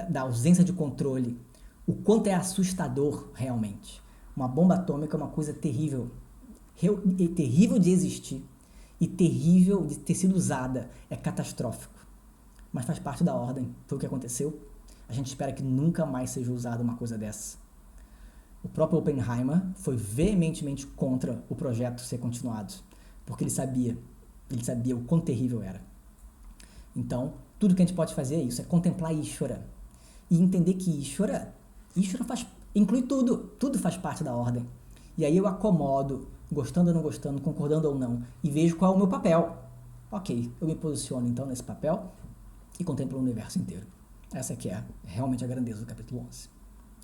da ausência de controle, o quanto é assustador realmente. Uma bomba atômica é uma coisa terrível, terrível de existir e terrível de ter sido usada, é catastrófico, mas faz parte da ordem, foi o que aconteceu. A gente espera que nunca mais seja usada uma coisa dessa. O próprio Oppenheimer foi veementemente contra o projeto ser continuado, porque ele sabia o quão terrível era. Então, tudo que a gente pode fazer é isso, é contemplar Ishvara e entender que Ishvara inclui tudo faz parte da ordem. E aí eu acomodo, gostando ou não gostando, concordando ou não, e vejo qual é o meu papel. Ok, eu me posiciono então nesse papel e contemplo o universo inteiro. Essa aqui é realmente a grandeza do capítulo 11.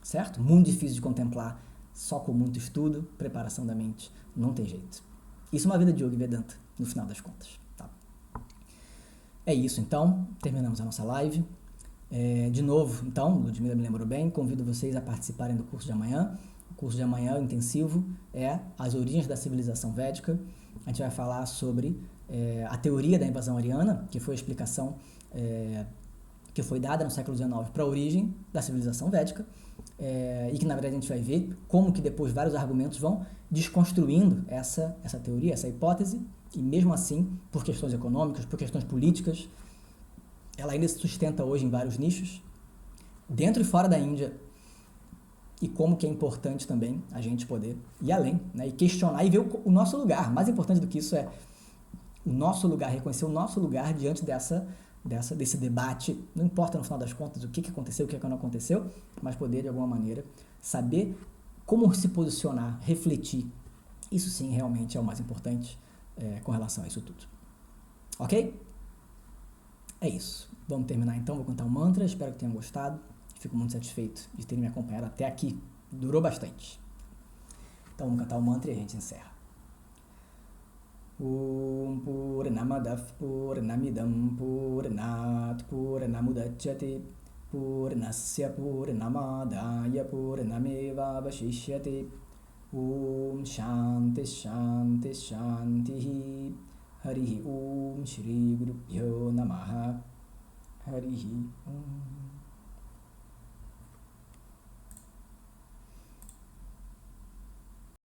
Certo? Muito difícil de contemplar, só com muito estudo, preparação da mente, não tem jeito. Isso é uma vida de Yoga e Vedanta, no final das contas. Tá? É isso, então, terminamos a nossa live. De novo, então, Ludmila me lembrou bem, convido vocês a participarem do curso de amanhã. O curso de amanhã, o intensivo, é As Origens da Civilização Védica. A gente vai falar sobre a teoria da invasão ariana, que foi a explicação que foi dada no século XIX para a origem da civilização védica, e que na verdade a gente vai ver como que depois vários argumentos vão desconstruindo essa teoria, essa hipótese, e mesmo assim, por questões econômicas, por questões políticas, ela ainda se sustenta hoje em vários nichos, dentro e fora da Índia, e como que é importante também a gente poder ir além, né, e questionar e ver o nosso lugar. Mais importante do que isso é o nosso lugar, reconhecer o nosso lugar diante desse debate, não importa no final das contas o que aconteceu, o que não aconteceu, mas poder de alguma maneira saber como se posicionar, refletir. Isso sim realmente é o mais importante com relação a isso tudo. Ok? É isso. Vamos terminar então, vou cantar um mantra, espero que tenham gostado. Fico muito satisfeito de terem me acompanhado até aqui. Durou bastante. Então vamos cantar o mantra e a gente encerra. Om Purnamadav Purnamidam Purnat Purnamudachyate Purnasya Purnamadaya Purnameva Vashishyate Om Shanti Shanti Shanti Harihi Om Shri Gurubhyo Namaha Harihi Om